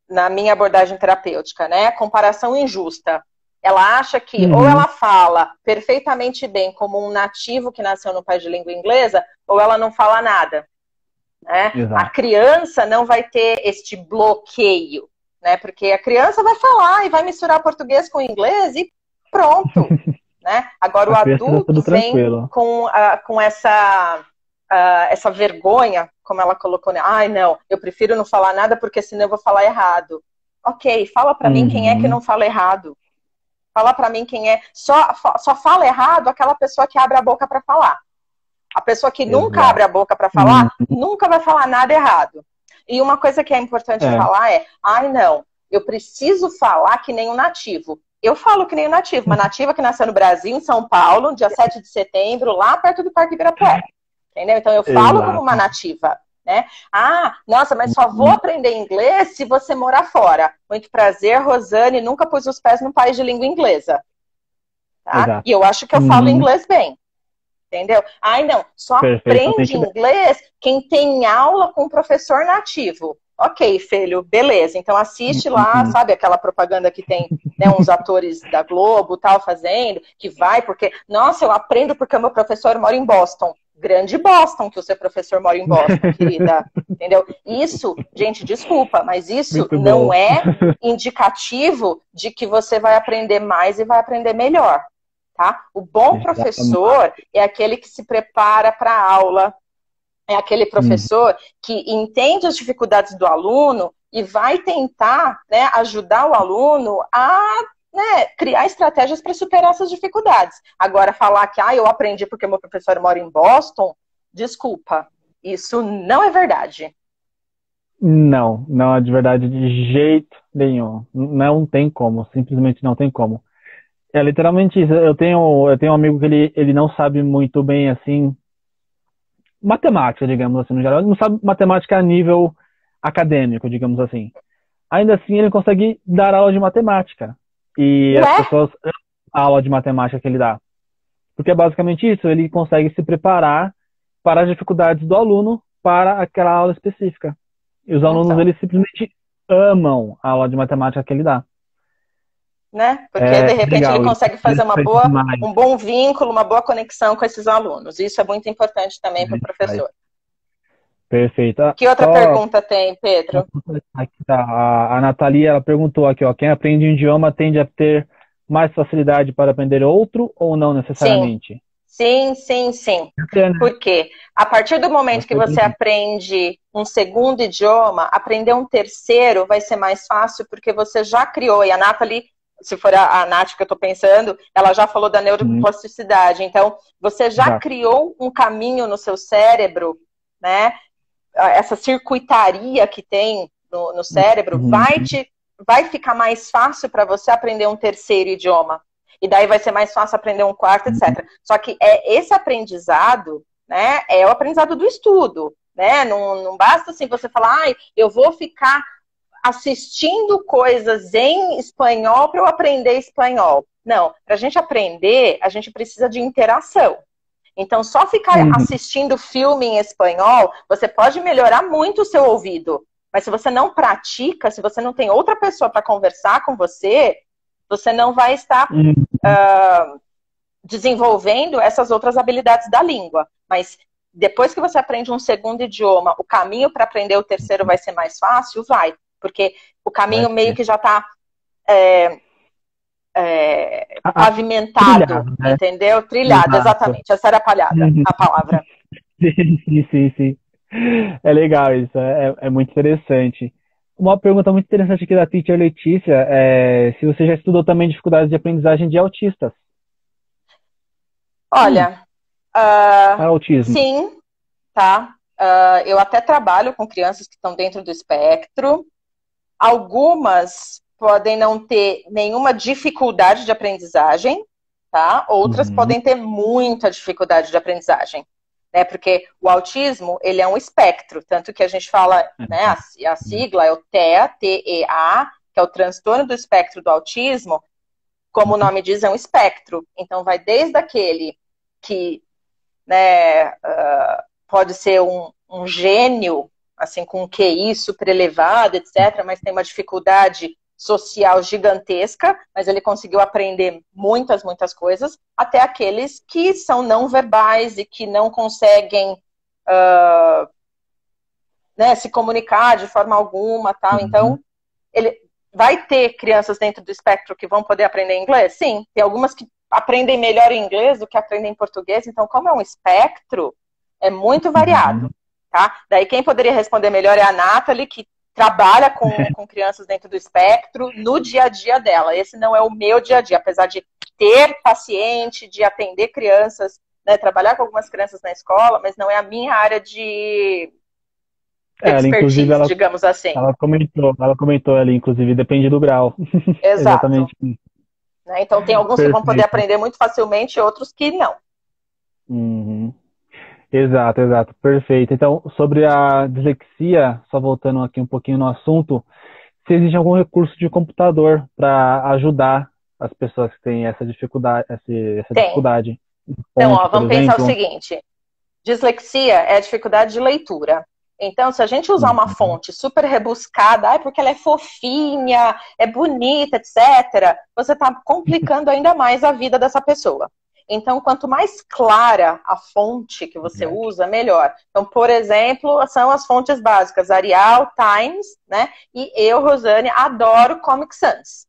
[SPEAKER 2] na minha abordagem terapêutica, né? Comparação injusta. Ela acha que ou
[SPEAKER 1] Uhum,
[SPEAKER 2] ela fala perfeitamente bem como um nativo que nasceu no país de língua inglesa, ou ela não fala nada. Né? A
[SPEAKER 1] exato.
[SPEAKER 2] criança não vai ter este bloqueio, né? Porque a criança vai falar e vai misturar português com inglês e pronto. Né? Agora o
[SPEAKER 1] A criança tá
[SPEAKER 2] adulto
[SPEAKER 1] tudo
[SPEAKER 2] vem
[SPEAKER 1] tranquilo.
[SPEAKER 2] com essa vergonha, como ela colocou, né? Ai, não, eu prefiro não falar nada porque senão eu vou falar errado. Ok, fala para mim quem é que
[SPEAKER 1] Uhum,
[SPEAKER 2] não fala errado. Fala para mim quem é. Só fala errado aquela pessoa que abre a boca para falar. A pessoa que nunca abre
[SPEAKER 1] exato.
[SPEAKER 2] a boca para
[SPEAKER 1] Uhum,
[SPEAKER 2] falar, nunca vai falar nada errado. E uma coisa que é importante
[SPEAKER 1] é.
[SPEAKER 2] falar é, ai não, eu preciso falar que nem um nativo. Eu falo que nem um nativo, uma nativa que nasceu no Brasil, em São Paulo, dia 7 de setembro, lá perto do Parque Ibirapuera. Entendeu? Então eu falo como uma
[SPEAKER 1] Exato.
[SPEAKER 2] nativa. Né? Ah, nossa, mas só vou
[SPEAKER 1] Uhum,
[SPEAKER 2] aprender inglês se você morar fora. Muito prazer, Rosane, nunca pus os pés num país de língua inglesa. Tá? E
[SPEAKER 1] exato.
[SPEAKER 2] eu acho que eu falo
[SPEAKER 1] Uhum,
[SPEAKER 2] inglês bem. Entendeu? Ai, não, só aprende
[SPEAKER 1] perfeitamente bem.
[SPEAKER 2] inglês quem tem aula com um professor nativo. Ok, filho, beleza. Então assiste lá,
[SPEAKER 1] Uhum,
[SPEAKER 2] sabe aquela propaganda que tem, né, uns atores da Globo tal fazendo, que vai porque, nossa, eu aprendo porque o meu professor mora em Boston. Grande Boston que o seu professor mora em Boston, querida. Entendeu? Isso, gente, desculpa, mas isso
[SPEAKER 1] muito
[SPEAKER 2] não
[SPEAKER 1] bom.
[SPEAKER 2] é indicativo de que você vai aprender mais e vai aprender melhor. Tá? O bom
[SPEAKER 1] Jamais.
[SPEAKER 2] professor é aquele que se prepara para a aula, é aquele
[SPEAKER 1] Uhum,
[SPEAKER 2] professor que entende as dificuldades do aluno e vai tentar, né, ajudar o aluno a, né, criar estratégias para superar essas dificuldades. Agora, falar que eu aprendi porque meu professor mora em Boston, desculpa, isso não é verdade.
[SPEAKER 1] não, não é de verdade de jeito nenhum. Não tem como, simplesmente não tem como. É literalmente isso. Eu tenho um amigo que ele não sabe muito bem assim matemática, digamos assim, no geral. Ele não sabe matemática a nível acadêmico, digamos assim. Ainda assim, ele consegue dar aula de matemática. E as
[SPEAKER 2] Ué?
[SPEAKER 1] pessoas amam a aula de matemática que ele dá. Porque é basicamente isso, ele consegue se preparar para as dificuldades do aluno para aquela aula específica. E os alunos,
[SPEAKER 2] Então.
[SPEAKER 1] eles simplesmente amam a aula de matemática que ele dá.
[SPEAKER 2] Né? Porque de
[SPEAKER 1] É
[SPEAKER 2] repente ele
[SPEAKER 1] legal isso,
[SPEAKER 2] consegue fazer
[SPEAKER 1] interessante demais.
[SPEAKER 2] um bom vínculo, uma boa conexão com esses alunos. Isso é muito importante também para o
[SPEAKER 1] Demais.
[SPEAKER 2] professor.
[SPEAKER 1] Perfeito.
[SPEAKER 2] Que outra
[SPEAKER 1] Só
[SPEAKER 2] pergunta tem, Pedro?
[SPEAKER 1] aqui tá, a Nathalie, ela perguntou aqui, ó, quem aprende um idioma tende a ter mais facilidade para aprender outro ou não
[SPEAKER 2] Sim,
[SPEAKER 1] necessariamente?
[SPEAKER 2] sim, sim, sim.
[SPEAKER 1] Até, né?
[SPEAKER 2] Por quê? A partir do momento que
[SPEAKER 1] Você
[SPEAKER 2] você
[SPEAKER 1] acredita.
[SPEAKER 2] aprende um segundo idioma, aprender um terceiro vai ser mais fácil porque você já criou. E a Nathalie, se for a Nath que eu estou pensando, ela já falou da
[SPEAKER 1] Sim,
[SPEAKER 2] neuroplasticidade. Então, você já
[SPEAKER 1] exato.
[SPEAKER 2] criou um caminho no seu cérebro, né? Essa circuitaria que tem no cérebro
[SPEAKER 1] Uhum,
[SPEAKER 2] vai ficar mais fácil para você aprender um terceiro idioma. E daí vai ser mais fácil aprender um quarto,
[SPEAKER 1] uhum,
[SPEAKER 2] etc. Só que esse aprendizado, né, é o aprendizado do estudo. Né? Não basta assim você falar, eu vou ficar assistindo coisas em espanhol para eu aprender espanhol. Não, para a gente aprender, a gente precisa de interação. Então, só ficar
[SPEAKER 1] uhum,
[SPEAKER 2] assistindo filme em espanhol, você pode melhorar muito o seu ouvido. Mas se você não pratica, se você não tem outra pessoa para conversar com você, você não vai estar
[SPEAKER 1] uhum.
[SPEAKER 2] desenvolvendo essas outras habilidades da língua. Mas depois que você aprende um segundo idioma, o caminho para aprender o terceiro vai ser mais fácil? Vai. Porque o
[SPEAKER 1] Vai
[SPEAKER 2] caminho meio
[SPEAKER 1] ser.
[SPEAKER 2] que já está
[SPEAKER 1] Ah,
[SPEAKER 2] pavimentado,
[SPEAKER 1] trilhado, né?
[SPEAKER 2] entendeu? Trilhado,
[SPEAKER 1] Exato.
[SPEAKER 2] exatamente. Essa era
[SPEAKER 1] Uhum.
[SPEAKER 2] a palavra.
[SPEAKER 1] Sim, sim, sim, sim. É legal isso, é muito interessante. Uma pergunta muito interessante aqui da teacher Letícia é se você já estudou também dificuldades de aprendizagem de autistas. Hum,
[SPEAKER 2] Olha, uh,
[SPEAKER 1] autismo.
[SPEAKER 2] sim, tá? Eu até trabalho com crianças que estão dentro do espectro. Algumas podem não ter nenhuma dificuldade de aprendizagem, tá? Outras podem ter muita dificuldade de aprendizagem, né? Porque o autismo, ele é um espectro, tanto que a gente fala, né, a sigla é o TEA, T-E-A, que é o transtorno do espectro do autismo, como o nome diz, é um espectro. Então, vai desde aquele que, né, pode ser um gênio, assim, com um QI super elevado, etc., mas tem uma dificuldade social gigantesca, mas ele conseguiu aprender muitas, muitas coisas, até aqueles que são não verbais e que não conseguem né, se comunicar de forma alguma, tal. Então, ele vai ter crianças dentro do espectro que vão poder aprender inglês? Sim, tem algumas que aprendem melhor em inglês do que aprendem em português, então, como é um espectro, é muito variado, tá? Daí quem poderia responder melhor é a Nathalie, que trabalha com crianças dentro do espectro no dia a dia dela. Esse não é o meu dia a dia, apesar de ter paciente, de atender crianças, né, trabalhar com algumas crianças na escola, mas não é a minha área de expertise, digamos assim.
[SPEAKER 1] Ela comentou ali, inclusive, depende do grau.
[SPEAKER 2] Exato.
[SPEAKER 1] Exatamente.
[SPEAKER 2] Né, então tem alguns
[SPEAKER 1] Perfeito.
[SPEAKER 2] que vão poder aprender muito facilmente e outros que não.
[SPEAKER 1] Exato, perfeito. Então, sobre a dislexia, só voltando aqui um pouquinho no assunto, se existe algum recurso de computador para ajudar as pessoas que têm essa dificuldade, dificuldade.
[SPEAKER 2] Então, vamos pensar o seguinte, dislexia é a dificuldade de leitura. Então, se a gente usar uma fonte super rebuscada, porque ela é fofinha, é bonita, etc., você está complicando ainda mais a vida dessa pessoa. Então, quanto mais clara a fonte que você usa, melhor. Então, por exemplo, são as fontes básicas, Arial, Times, né? E eu, Rosane, adoro Comic Sans,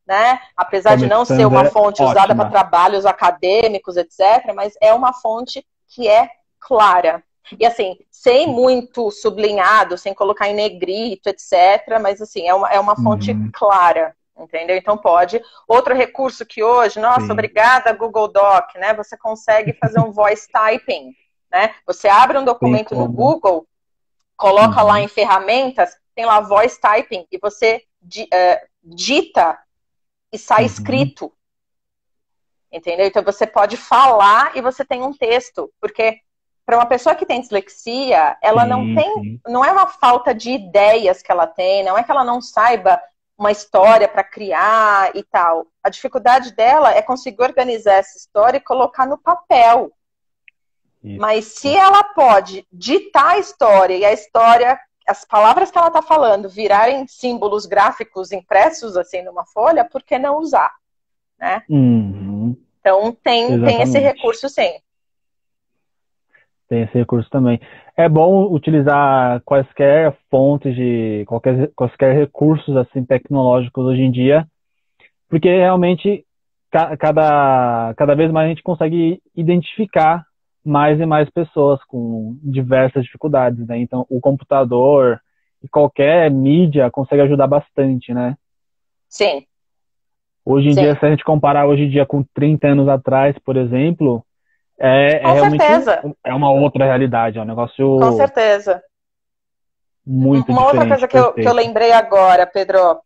[SPEAKER 2] né? Apesar de não ser uma fonte usada para trabalhos acadêmicos, etc., mas é uma fonte que é clara. E assim, sem muito sublinhado, sem colocar em negrito, etc., mas assim, é uma fonte clara. Entendeu? Então pode. Outro recurso que hoje, nossa, obrigada Google Doc, né? Você consegue fazer um voice typing, né? Você abre um documento no Google, coloca lá em ferramentas, tem lá voice typing e você dita e sai escrito. Entendeu? Então você pode falar e você tem um texto, porque para uma pessoa que tem dislexia, ela não é uma falta de ideias que ela tem, não é que ela não saiba uma história para criar e tal. A dificuldade dela é conseguir organizar essa história e colocar no papel. Mas se ela pode ditar a história e a história, as palavras que ela está falando virarem símbolos gráficos impressos assim numa folha, por que não usar? Né? Então tem esse recurso sim.
[SPEAKER 1] Tem esse recurso também. É bom utilizar quaisquer fontes de quaisquer recursos assim tecnológicos hoje em dia, porque realmente cada vez mais a gente consegue identificar mais e mais pessoas com diversas dificuldades, né? Então o computador e qualquer mídia consegue ajudar bastante, né?
[SPEAKER 2] Sim.
[SPEAKER 1] Hoje em dia, se a gente comparar hoje em dia com 30 anos atrás, por exemplo,
[SPEAKER 2] com certeza.
[SPEAKER 1] É uma outra realidade, é um negócio...
[SPEAKER 2] Com certeza.
[SPEAKER 1] Muito
[SPEAKER 2] uma
[SPEAKER 1] diferente.
[SPEAKER 2] Outra coisa que eu lembrei agora, Pedro,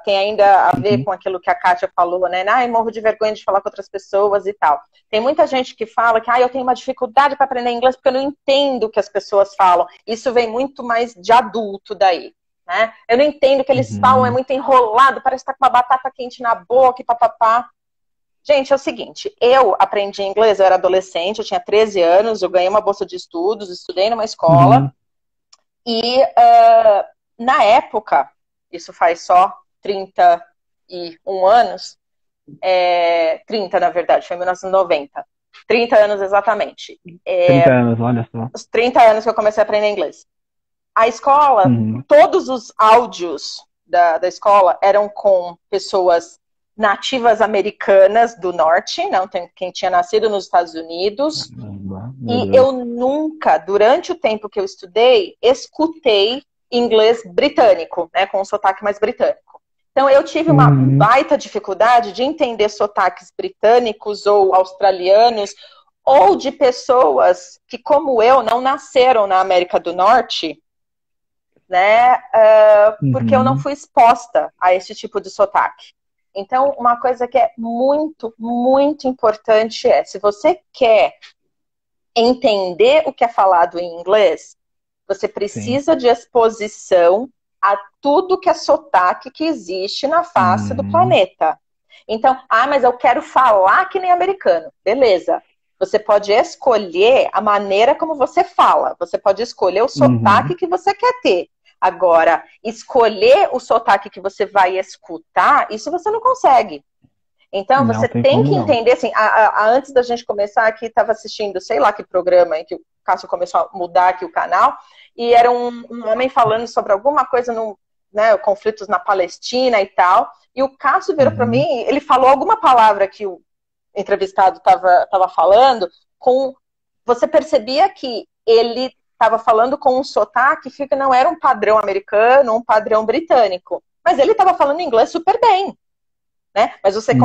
[SPEAKER 2] tem ainda a ver com aquilo que a Kátia falou, né? Eu morro de vergonha de falar com outras pessoas e tal. Tem muita gente que fala que eu tenho uma dificuldade para aprender inglês porque eu não entendo o que as pessoas falam. Isso vem muito mais de adulto daí, né? Eu não entendo o que eles falam, é muito enrolado, parece estar com uma batata quente na boca e papapá. Gente, é o seguinte, eu aprendi inglês, eu era adolescente, eu tinha 13 anos, eu ganhei uma bolsa de estudos, estudei numa escola, e na época, isso faz só 31 anos, 30 na verdade, foi em 1990, 30 anos exatamente.
[SPEAKER 1] 30 anos, olha só.
[SPEAKER 2] Os 30 anos que eu comecei a aprender inglês. A escola, todos os áudios da escola eram com pessoas nativas americanas do norte, não tem quem tinha nascido nos Estados Unidos. E eu nunca, durante o tempo que eu estudei, escutei inglês britânico, né, com um sotaque mais britânico. Então eu tive uma baita dificuldade de entender sotaques britânicos ou australianos, ou de pessoas que, como eu, não nasceram na América do Norte né? Porque eu não
[SPEAKER 1] Uhum.
[SPEAKER 2] fui exposta a esse tipo de sotaque. Então, uma coisa que é muito, muito importante é, se você quer entender o que é falado em inglês, você
[SPEAKER 1] Sim.
[SPEAKER 2] precisa de exposição a tudo que é sotaque que existe na face do
[SPEAKER 1] Uhum.
[SPEAKER 2] planeta. Então, mas eu quero falar que nem americano. Beleza. Você pode escolher a maneira como você fala. Você pode escolher o sotaque
[SPEAKER 1] Uhum.
[SPEAKER 2] que você quer ter. Agora, escolher o sotaque que você vai escutar, isso você não consegue. Então,
[SPEAKER 1] Não
[SPEAKER 2] você
[SPEAKER 1] tem
[SPEAKER 2] tem
[SPEAKER 1] como
[SPEAKER 2] que
[SPEAKER 1] não.
[SPEAKER 2] entender, assim, antes da gente começar aqui, estava assistindo, sei lá que programa, em que o Cássio começou a mudar aqui o canal, e era um homem falando sobre alguma coisa, né, conflitos na Palestina e tal, e o Cássio virou para
[SPEAKER 1] Uhum.
[SPEAKER 2] mim, ele falou alguma palavra que o entrevistado estava falando, você percebia que ele estava falando com um sotaque que não era um padrão americano, um padrão britânico, mas ele estava falando inglês super bem. Né? Mas você
[SPEAKER 1] Uhum.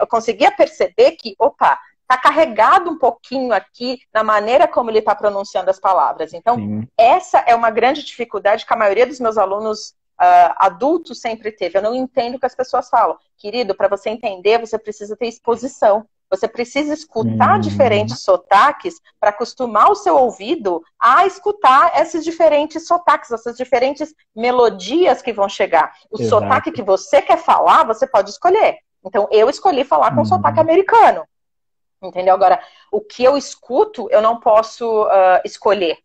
[SPEAKER 2] conseguia perceber que, opa, está carregado um pouquinho aqui na maneira como ele está pronunciando as palavras. Então,
[SPEAKER 1] Sim.
[SPEAKER 2] essa é uma grande dificuldade que a maioria dos meus alunos adultos sempre teve. Eu não entendo o que as pessoas falam. Querido, para você entender, você precisa ter exposição. Você precisa escutar
[SPEAKER 1] Uhum.
[SPEAKER 2] diferentes sotaques para acostumar o seu ouvido a escutar esses diferentes sotaques, essas diferentes melodias que vão chegar. O sotaque
[SPEAKER 1] Exato.
[SPEAKER 2] que você quer falar, você pode escolher. Então, eu escolhi falar com sotaque
[SPEAKER 1] Uhum.
[SPEAKER 2] americano. Entendeu? Agora, o que eu escuto, eu não posso escolher.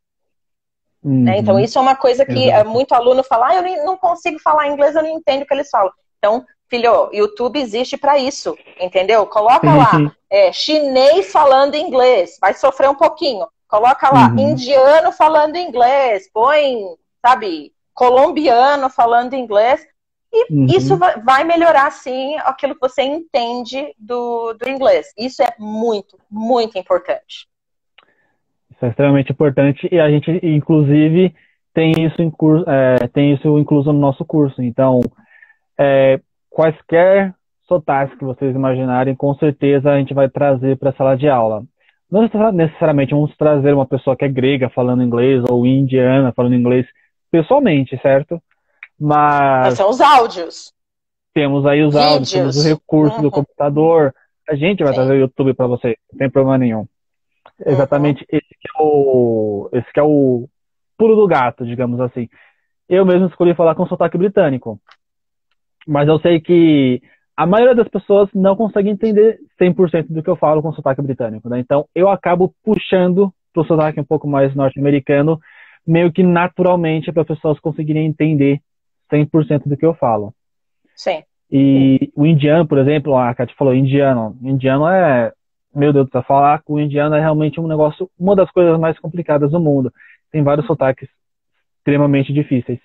[SPEAKER 2] Né? Então,
[SPEAKER 1] Uhum.
[SPEAKER 2] isso é uma coisa que
[SPEAKER 1] Exato.
[SPEAKER 2] muito aluno fala, eu não consigo falar inglês, eu não entendo o que eles falam. Então, filho, YouTube existe para isso, entendeu? Coloca lá,
[SPEAKER 1] Sim.
[SPEAKER 2] chinês falando inglês, vai sofrer um pouquinho. Coloca lá,
[SPEAKER 1] Uhum.
[SPEAKER 2] indiano falando inglês, põe, sabe, colombiano falando inglês, e isso
[SPEAKER 1] Uhum.
[SPEAKER 2] vai melhorar, sim, aquilo que você entende do inglês. Isso é muito, muito importante.
[SPEAKER 1] Isso é extremamente importante e a gente, inclusive, tem isso incluso no nosso curso. Então, quaisquer sotaques que vocês imaginarem, com certeza a gente vai trazer para a sala de aula. Não necessariamente vamos trazer uma pessoa que é grega falando inglês ou indiana falando inglês pessoalmente, certo?
[SPEAKER 2] Mas
[SPEAKER 1] Mas
[SPEAKER 2] são os áudios,
[SPEAKER 1] temos aí os áudios, temos o
[SPEAKER 2] vídeos.
[SPEAKER 1] recurso do
[SPEAKER 2] Uhum,
[SPEAKER 1] computador. A gente vai
[SPEAKER 2] sim.
[SPEAKER 1] trazer o YouTube para vocês, não tem problema nenhum.
[SPEAKER 2] Uhum.
[SPEAKER 1] Exatamente esse que é o pulo do gato, digamos assim. Eu mesmo escolhi falar com sotaque britânico, mas eu sei que a maioria das pessoas não consegue entender 100% do que eu falo com sotaque britânico, né? Então eu acabo puxando para o sotaque um pouco mais norte-americano, meio que naturalmente para as pessoas conseguirem entender 100% do que eu falo.
[SPEAKER 2] Sim.
[SPEAKER 1] E o indiano, por exemplo, a Kátia falou indiano. Indiano meu Deus do céu, falar com o indiano é realmente um negócio, uma das coisas mais complicadas do mundo. Tem vários sotaques extremamente difíceis.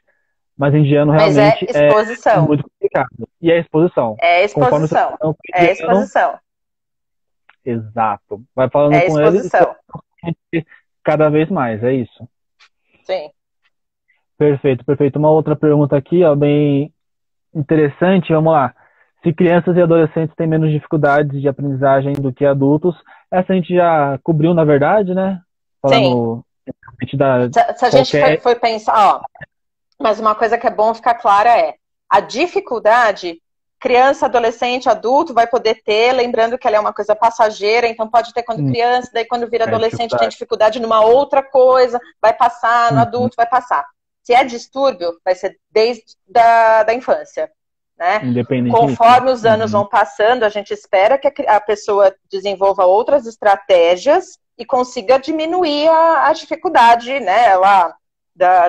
[SPEAKER 1] Mas indiano
[SPEAKER 2] Mas é
[SPEAKER 1] realmente é
[SPEAKER 2] exposição.
[SPEAKER 1] muito complicado. E a exposição.
[SPEAKER 2] É
[SPEAKER 1] Conforme você vai
[SPEAKER 2] exposição.
[SPEAKER 1] falando com o
[SPEAKER 2] É
[SPEAKER 1] indiano,
[SPEAKER 2] exposição.
[SPEAKER 1] exato. Vai falando
[SPEAKER 2] É
[SPEAKER 1] com ele, você
[SPEAKER 2] exposição.
[SPEAKER 1] vai entender cada vez mais, é isso.
[SPEAKER 2] Sim.
[SPEAKER 1] Perfeito, perfeito. Uma outra pergunta aqui, ó, bem interessante, vamos lá. Se crianças e adolescentes têm menos dificuldades de aprendizagem do que adultos, essa a gente já cobriu, na verdade, né?
[SPEAKER 2] Sim.
[SPEAKER 1] Falando realmente da
[SPEAKER 2] Se a gente
[SPEAKER 1] qualquer.
[SPEAKER 2] foi pensar, ó, mas uma coisa que é bom ficar clara é a dificuldade, criança, adolescente, adulto vai poder ter, lembrando que ela é uma coisa passageira, então pode ter quando criança, daí quando vira adolescente tem
[SPEAKER 1] Dificuldade.
[SPEAKER 2] dificuldade numa outra coisa, vai passar, no
[SPEAKER 1] Uhum.
[SPEAKER 2] adulto vai passar. Se é distúrbio, vai ser desde da infância, né?
[SPEAKER 1] Independente disso.
[SPEAKER 2] Conforme os anos
[SPEAKER 1] Uhum.
[SPEAKER 2] vão passando, a gente espera que a pessoa desenvolva outras estratégias e consiga diminuir a dificuldade, né,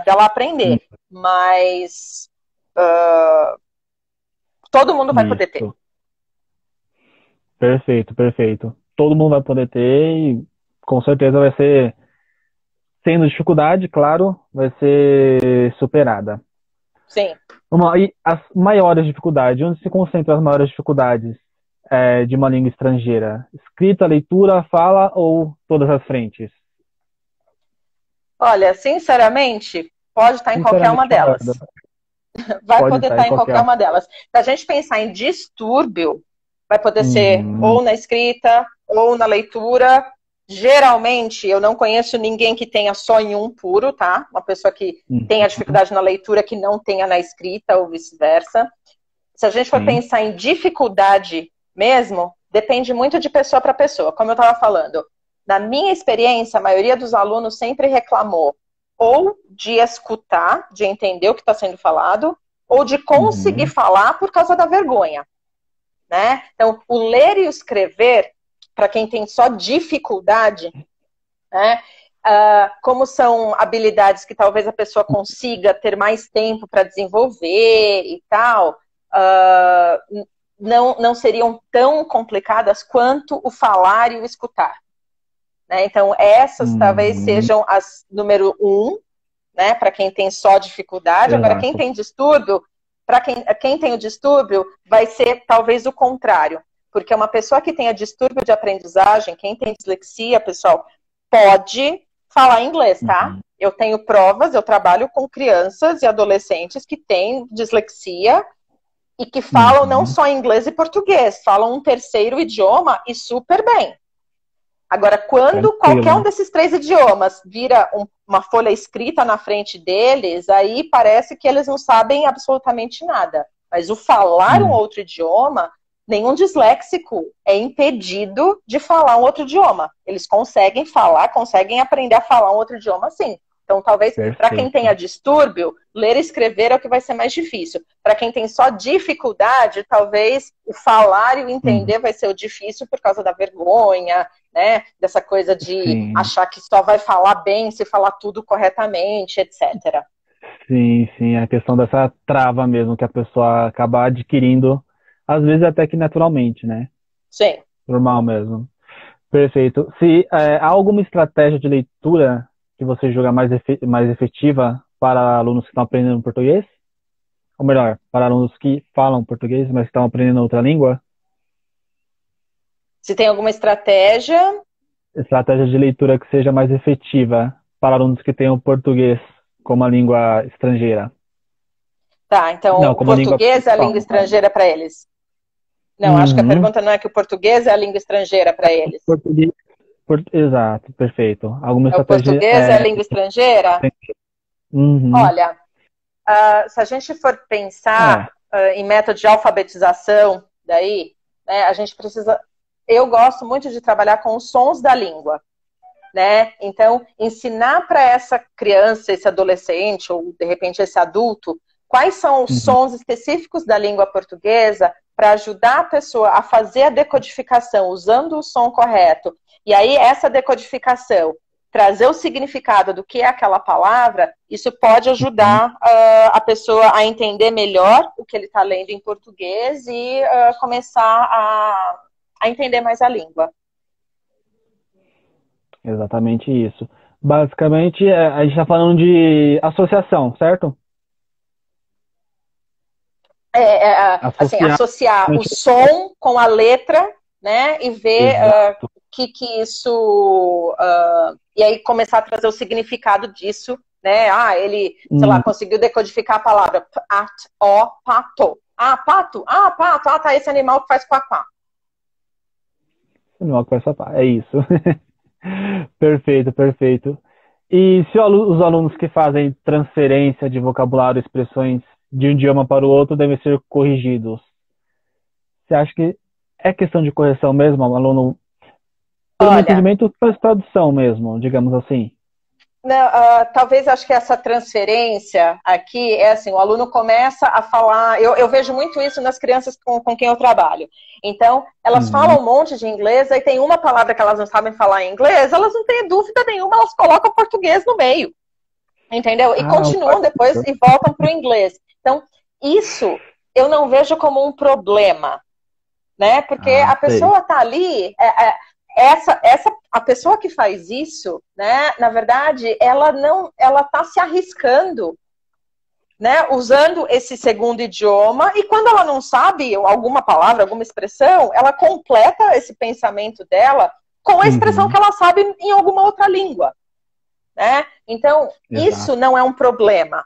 [SPEAKER 2] dela aprender. Mas todo mundo vai poder ter.
[SPEAKER 1] Isso. Perfeito, perfeito. Todo mundo vai poder ter e com certeza vai ser, tendo dificuldade, claro, vai ser superada.
[SPEAKER 2] Sim.
[SPEAKER 1] Vamos lá. E as maiores dificuldades? Onde se concentram as maiores dificuldades de uma língua estrangeira? Escrita, leitura, fala ou todas as frentes?
[SPEAKER 2] Olha, sinceramente, pode estar em qualquer uma
[SPEAKER 1] Sinceramente falando,
[SPEAKER 2] delas. Vai
[SPEAKER 1] pode
[SPEAKER 2] poder
[SPEAKER 1] estar em
[SPEAKER 2] estar em
[SPEAKER 1] qualquer
[SPEAKER 2] qualquer
[SPEAKER 1] uma.
[SPEAKER 2] uma delas. Se a gente pensar em distúrbio, vai poder ser
[SPEAKER 1] Uhum.
[SPEAKER 2] ou na escrita, ou na leitura, Geralmente, eu não conheço ninguém que tenha só em um puro, tá? Uma pessoa que tenha dificuldade na leitura que não tenha na escrita ou vice-versa. Se a gente for
[SPEAKER 1] Sim.
[SPEAKER 2] pensar em dificuldade mesmo, depende muito de pessoa para pessoa. Como eu estava falando, na minha experiência, a maioria dos alunos sempre reclamou ou de escutar, de entender o que está sendo falado, ou de conseguir falar por causa da vergonha, né? Então, o ler e o escrever, para quem tem só dificuldade, né? Como são habilidades que talvez a pessoa consiga ter mais tempo para desenvolver e tal, não seriam tão complicadas quanto o falar e o escutar. Né? Então, essas talvez sejam as número 1, né? Para quem tem só dificuldade.
[SPEAKER 1] Exato.
[SPEAKER 2] Agora, quem tem distúrbio, para quem tem o distúrbio, vai ser talvez o contrário. Porque uma pessoa que tenha distúrbio de aprendizagem, quem tem dislexia, pessoal, pode falar inglês, tá? Eu tenho provas, eu trabalho com crianças e adolescentes que têm dislexia e que falam não só inglês e português, falam um terceiro idioma e super bem. Agora, quando qualquer um desses 3 idiomas vira uma folha escrita na frente deles, aí parece que eles não sabem absolutamente nada. Mas o falar um outro idioma, nenhum disléxico é impedido de falar um outro idioma. Eles conseguem falar, conseguem aprender a falar um outro idioma, sim. Então, talvez, para quem tenha distúrbio, ler e escrever é o que vai ser mais difícil. Para quem tem só dificuldade, talvez o falar e o entender vai ser o difícil por causa da vergonha, né? Dessa coisa de achar que só vai falar bem se falar tudo corretamente, etc.
[SPEAKER 1] Sim, a questão dessa trava mesmo que a pessoa acaba adquirindo, às vezes até que naturalmente, né?
[SPEAKER 2] Sim.
[SPEAKER 1] Normal mesmo. Perfeito. Se há alguma estratégia de leitura que você julga mais efetiva para alunos que estão aprendendo português? Ou melhor, para alunos que falam português, mas estão aprendendo outra língua?
[SPEAKER 2] Se tem alguma estratégia
[SPEAKER 1] de leitura que seja mais efetiva para alunos que tenham português como a língua estrangeira.
[SPEAKER 2] Tá, então
[SPEAKER 1] não,
[SPEAKER 2] o português é a língua estrangeira para eles? Não, acho que a pergunta não é que o português é a língua estrangeira para eles.
[SPEAKER 1] Português, exato, perfeito. Alguma estratégia,
[SPEAKER 2] o português é a língua estrangeira? Olha, se a gente for pensar em método de alfabetização, daí, né, a gente precisa... Eu gosto muito de trabalhar com os sons da língua, né? Então, ensinar para essa criança, esse adolescente, ou de repente esse adulto, quais são os sons específicos da língua portuguesa para ajudar a pessoa a fazer a decodificação usando o som correto. E aí, essa decodificação, trazer o significado do que é aquela palavra, isso pode ajudar a pessoa a entender melhor o que ele está lendo em português e começar a entender mais a língua.
[SPEAKER 1] Exatamente isso. Basicamente, a gente está falando de associação, certo?
[SPEAKER 2] Associar o som com a letra, né? E ver que isso... e aí começar a trazer o significado disso, né? Ele, sei lá, conseguiu decodificar a palavra pato. Pato. Pato. Tá, esse animal que faz quá-quá.
[SPEAKER 1] Animal que faz quá-quá, é isso. Perfeito. E se os alunos que fazem transferência de vocabulário, expressões de um idioma para o outro devem ser corrigidos? Você acha que é questão de correção mesmo? O aluno, pelo meu entendimento, faz tradução mesmo, digamos assim.
[SPEAKER 2] Não, talvez acho que essa transferência aqui é assim, o aluno começa a falar, eu vejo muito isso nas crianças com quem eu trabalho. Então, elas falam um monte de inglês, aí tem uma palavra que elas não sabem falar em inglês, elas não têm dúvida nenhuma, elas colocam português no meio. Entendeu? E continuam depois e voltam para o inglês. Então, isso eu não vejo como um problema, né? Porque a pessoa está ali... a pessoa que faz isso, né, na verdade, ela está se arriscando, né, usando esse segundo idioma, e quando ela não sabe alguma palavra, alguma expressão, ela completa esse pensamento dela com a expressão que ela sabe em alguma outra língua, né? Então, isso não é um problema,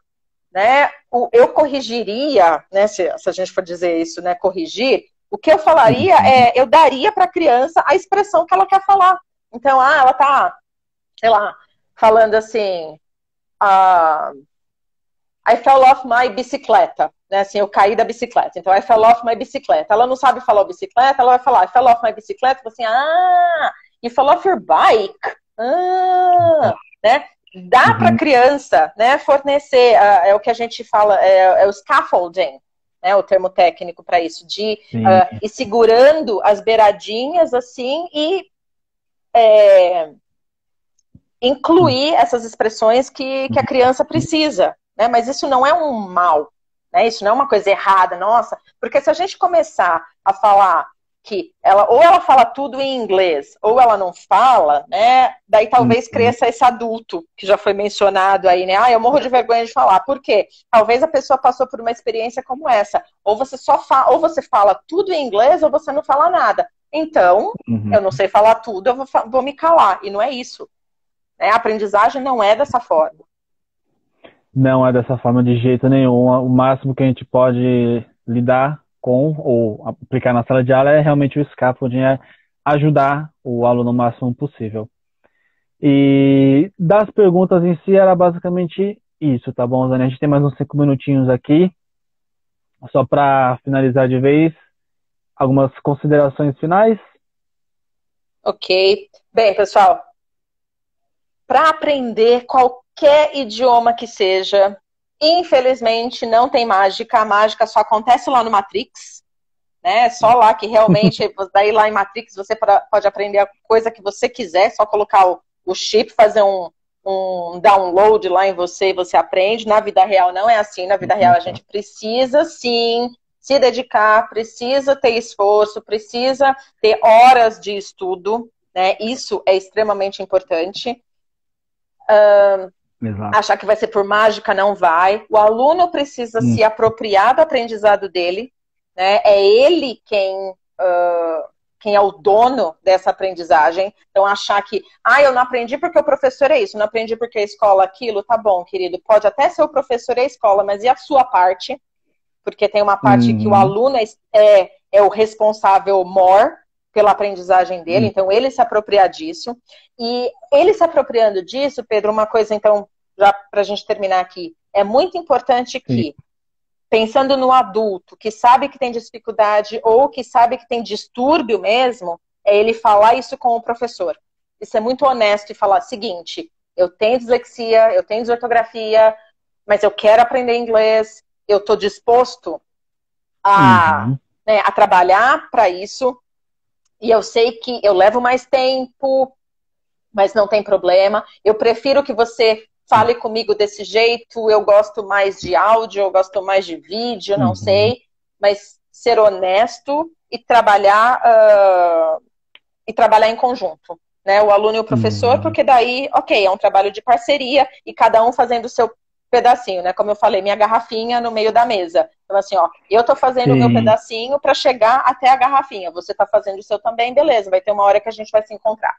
[SPEAKER 2] né? Eu corrigiria, né, se a gente for dizer isso, né, corrigir, o que eu falaria eu daria para a criança a expressão que ela quer falar. Então, ela tá, sei lá, falando assim, I fell off my bicicleta, né? Assim, eu caí da bicicleta. Então, I fell off my bicicleta. Ela não sabe falar bicicleta, ela vai falar, I fell off my bicicleta. Assim, you fell off your bike. Né? Dá para a criança, né, fornecer, é o que a gente fala, é o scaffolding, né, o termo técnico para isso, de ir segurando as beiradinhas assim e incluir essas expressões que a criança precisa, né? Mas isso não é um mal, né? Isso não é uma coisa errada, nossa, porque se a gente começar a falar que ela fala tudo em inglês, ou ela não fala, né? Daí talvez cresça esse adulto que já foi mencionado aí, né? Eu morro de vergonha de falar. Por quê? Talvez a pessoa passou por uma experiência como essa. Ou você fala tudo em inglês, ou você não fala nada. Então, eu não sei falar tudo, eu vou me calar. E não é isso. A aprendizagem não é dessa forma.
[SPEAKER 1] Não é dessa forma de jeito nenhum. O máximo que a gente pode lidar com ou aplicar na sala de aula é realmente o scaffolding, é ajudar o aluno o máximo possível. E das perguntas em si era basicamente isso, tá bom, Zane? A gente tem mais uns 5 minutinhos aqui, só para finalizar de vez. Algumas considerações finais?
[SPEAKER 2] Ok. Bem, pessoal, para aprender qualquer idioma que seja, infelizmente não tem mágica. A mágica só acontece lá no Matrix, né? Só lá que realmente, daí lá em Matrix você pode aprender a coisa que você quiser, só colocar o chip, fazer um download lá em você e você aprende. Na vida real não é assim. Na vida real a gente precisa sim se dedicar, precisa ter esforço, precisa ter horas de estudo, né? Isso é extremamente importante. Achar que vai ser por mágica não vai. O aluno precisa se apropriar do aprendizado dele, né? É ele quem é o dono dessa aprendizagem. Então achar que, eu não aprendi porque o professor é isso, não aprendi porque a escola é aquilo, tá bom, querido, pode até ser o professor e a escola, mas e a sua parte? Porque tem uma parte que o aluno é o responsável more pela aprendizagem dele, então ele se apropriar disso. E ele se apropriando disso, Pedro, uma coisa, então, já para a gente terminar aqui, é muito importante que, pensando no adulto que sabe que tem dificuldade ou que sabe que tem distúrbio mesmo, é ele falar isso com o professor. Isso é muito honesto e falar, seguinte, eu tenho dislexia, eu tenho desortografia, mas eu quero aprender inglês, eu estou disposto a trabalhar para isso, e eu sei que eu levo mais tempo, mas não tem problema. Eu prefiro que você fale comigo desse jeito, eu gosto mais de áudio, eu gosto mais de vídeo, não sei, mas ser honesto e trabalhar em conjunto, né? O aluno e o professor, porque daí, ok, é um trabalho de parceria e cada um fazendo o seu pedacinho, né? Como eu falei, minha garrafinha no meio da mesa. Então, assim, eu tô fazendo o meu pedacinho para chegar até a garrafinha. Você tá fazendo o seu também, beleza. Vai ter uma hora que a gente vai se encontrar.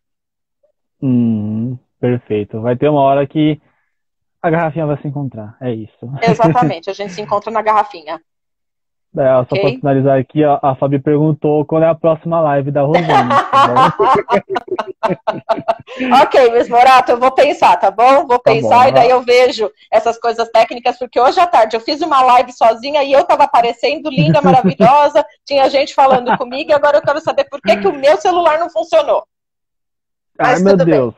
[SPEAKER 1] Perfeito. Vai ter uma hora que a garrafinha vai se encontrar. É isso.
[SPEAKER 2] Exatamente. A gente se encontra na garrafinha.
[SPEAKER 1] Só para finalizar aqui, a Fabi perguntou quando é a próxima live da Rosane.
[SPEAKER 2] Ok, Miss Morato, eu vou pensar, tá bom? Vou pensar e daí eu vejo essas coisas técnicas, porque hoje à tarde eu fiz uma live sozinha e eu tava aparecendo linda, maravilhosa, tinha gente falando comigo e agora eu quero saber por que o meu celular não funcionou.
[SPEAKER 1] Mas meu Deus.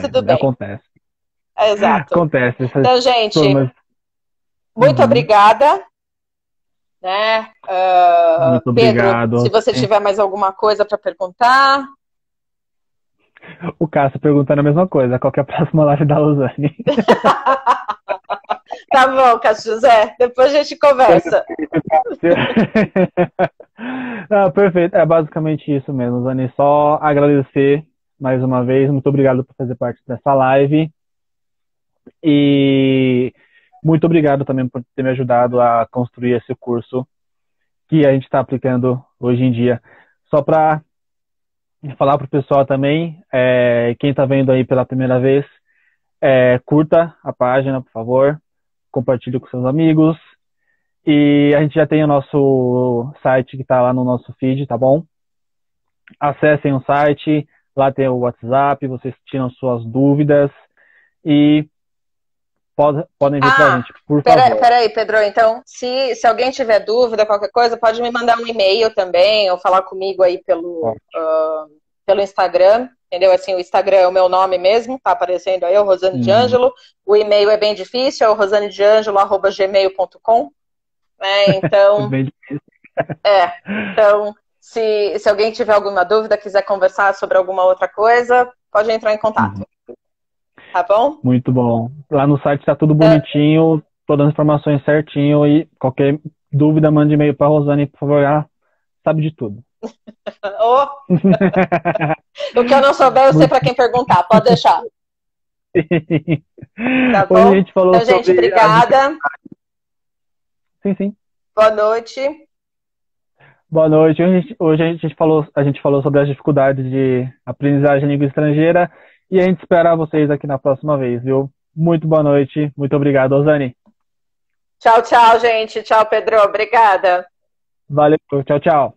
[SPEAKER 2] Tudo bem.
[SPEAKER 1] Acontece.
[SPEAKER 2] Exato.
[SPEAKER 1] Acontece.
[SPEAKER 2] Então, gente, muito obrigada. Né?
[SPEAKER 1] Muito obrigado.
[SPEAKER 2] Pedro, se você tiver mais alguma coisa para perguntar.
[SPEAKER 1] O Cássio perguntando a mesma coisa. Qual que é a próxima live da Rosane?
[SPEAKER 2] Tá bom, Cássio José. Depois a gente conversa.
[SPEAKER 1] Perfeito. É basicamente isso mesmo, Rosane. Só agradecer mais uma vez. Muito obrigado por fazer parte dessa live. E muito obrigado também por ter me ajudado a construir esse curso que a gente está aplicando hoje em dia. Só para falar para o pessoal também, quem está vendo aí pela primeira vez, curta a página, por favor, compartilhe com seus amigos. E a gente já tem o nosso site que está lá no nosso feed, tá bom? Acessem o site, Lá tem o WhatsApp, vocês tiram suas dúvidas e podem vir para a gente, por favor.
[SPEAKER 2] Peraí, Pedro. Então, se alguém tiver dúvida, qualquer coisa, pode me mandar um e-mail também, ou falar comigo aí pelo Instagram, entendeu? Assim, o Instagram é o meu nome mesmo, tá aparecendo aí, o Rosane D'Angelo. O e-mail é bem difícil, é o rosanedeangelo@gmail.com, né? Então,
[SPEAKER 1] Bem difícil.
[SPEAKER 2] Então, se alguém tiver alguma dúvida, quiser conversar sobre alguma outra coisa, pode entrar em contato. Tá bom?
[SPEAKER 1] Muito bom. Lá no site está tudo bonitinho, todas as informações certinho, e qualquer dúvida, mande e-mail para a Rosane, por favor. Ela sabe de tudo.
[SPEAKER 2] O que eu não souber, eu sei para quem perguntar. Pode deixar. Tá bom?
[SPEAKER 1] Hoje a gente falou
[SPEAKER 2] então, gente, obrigada.
[SPEAKER 1] Sim.
[SPEAKER 2] Boa noite.
[SPEAKER 1] Boa noite. Hoje a gente falou sobre as dificuldades de aprendizagem de língua estrangeira, e a gente espera vocês aqui na próxima vez, viu? Muito boa noite. Muito obrigado, Rosane.
[SPEAKER 2] Tchau, gente. Tchau, Pedro. Obrigada.
[SPEAKER 1] Valeu. Tchau.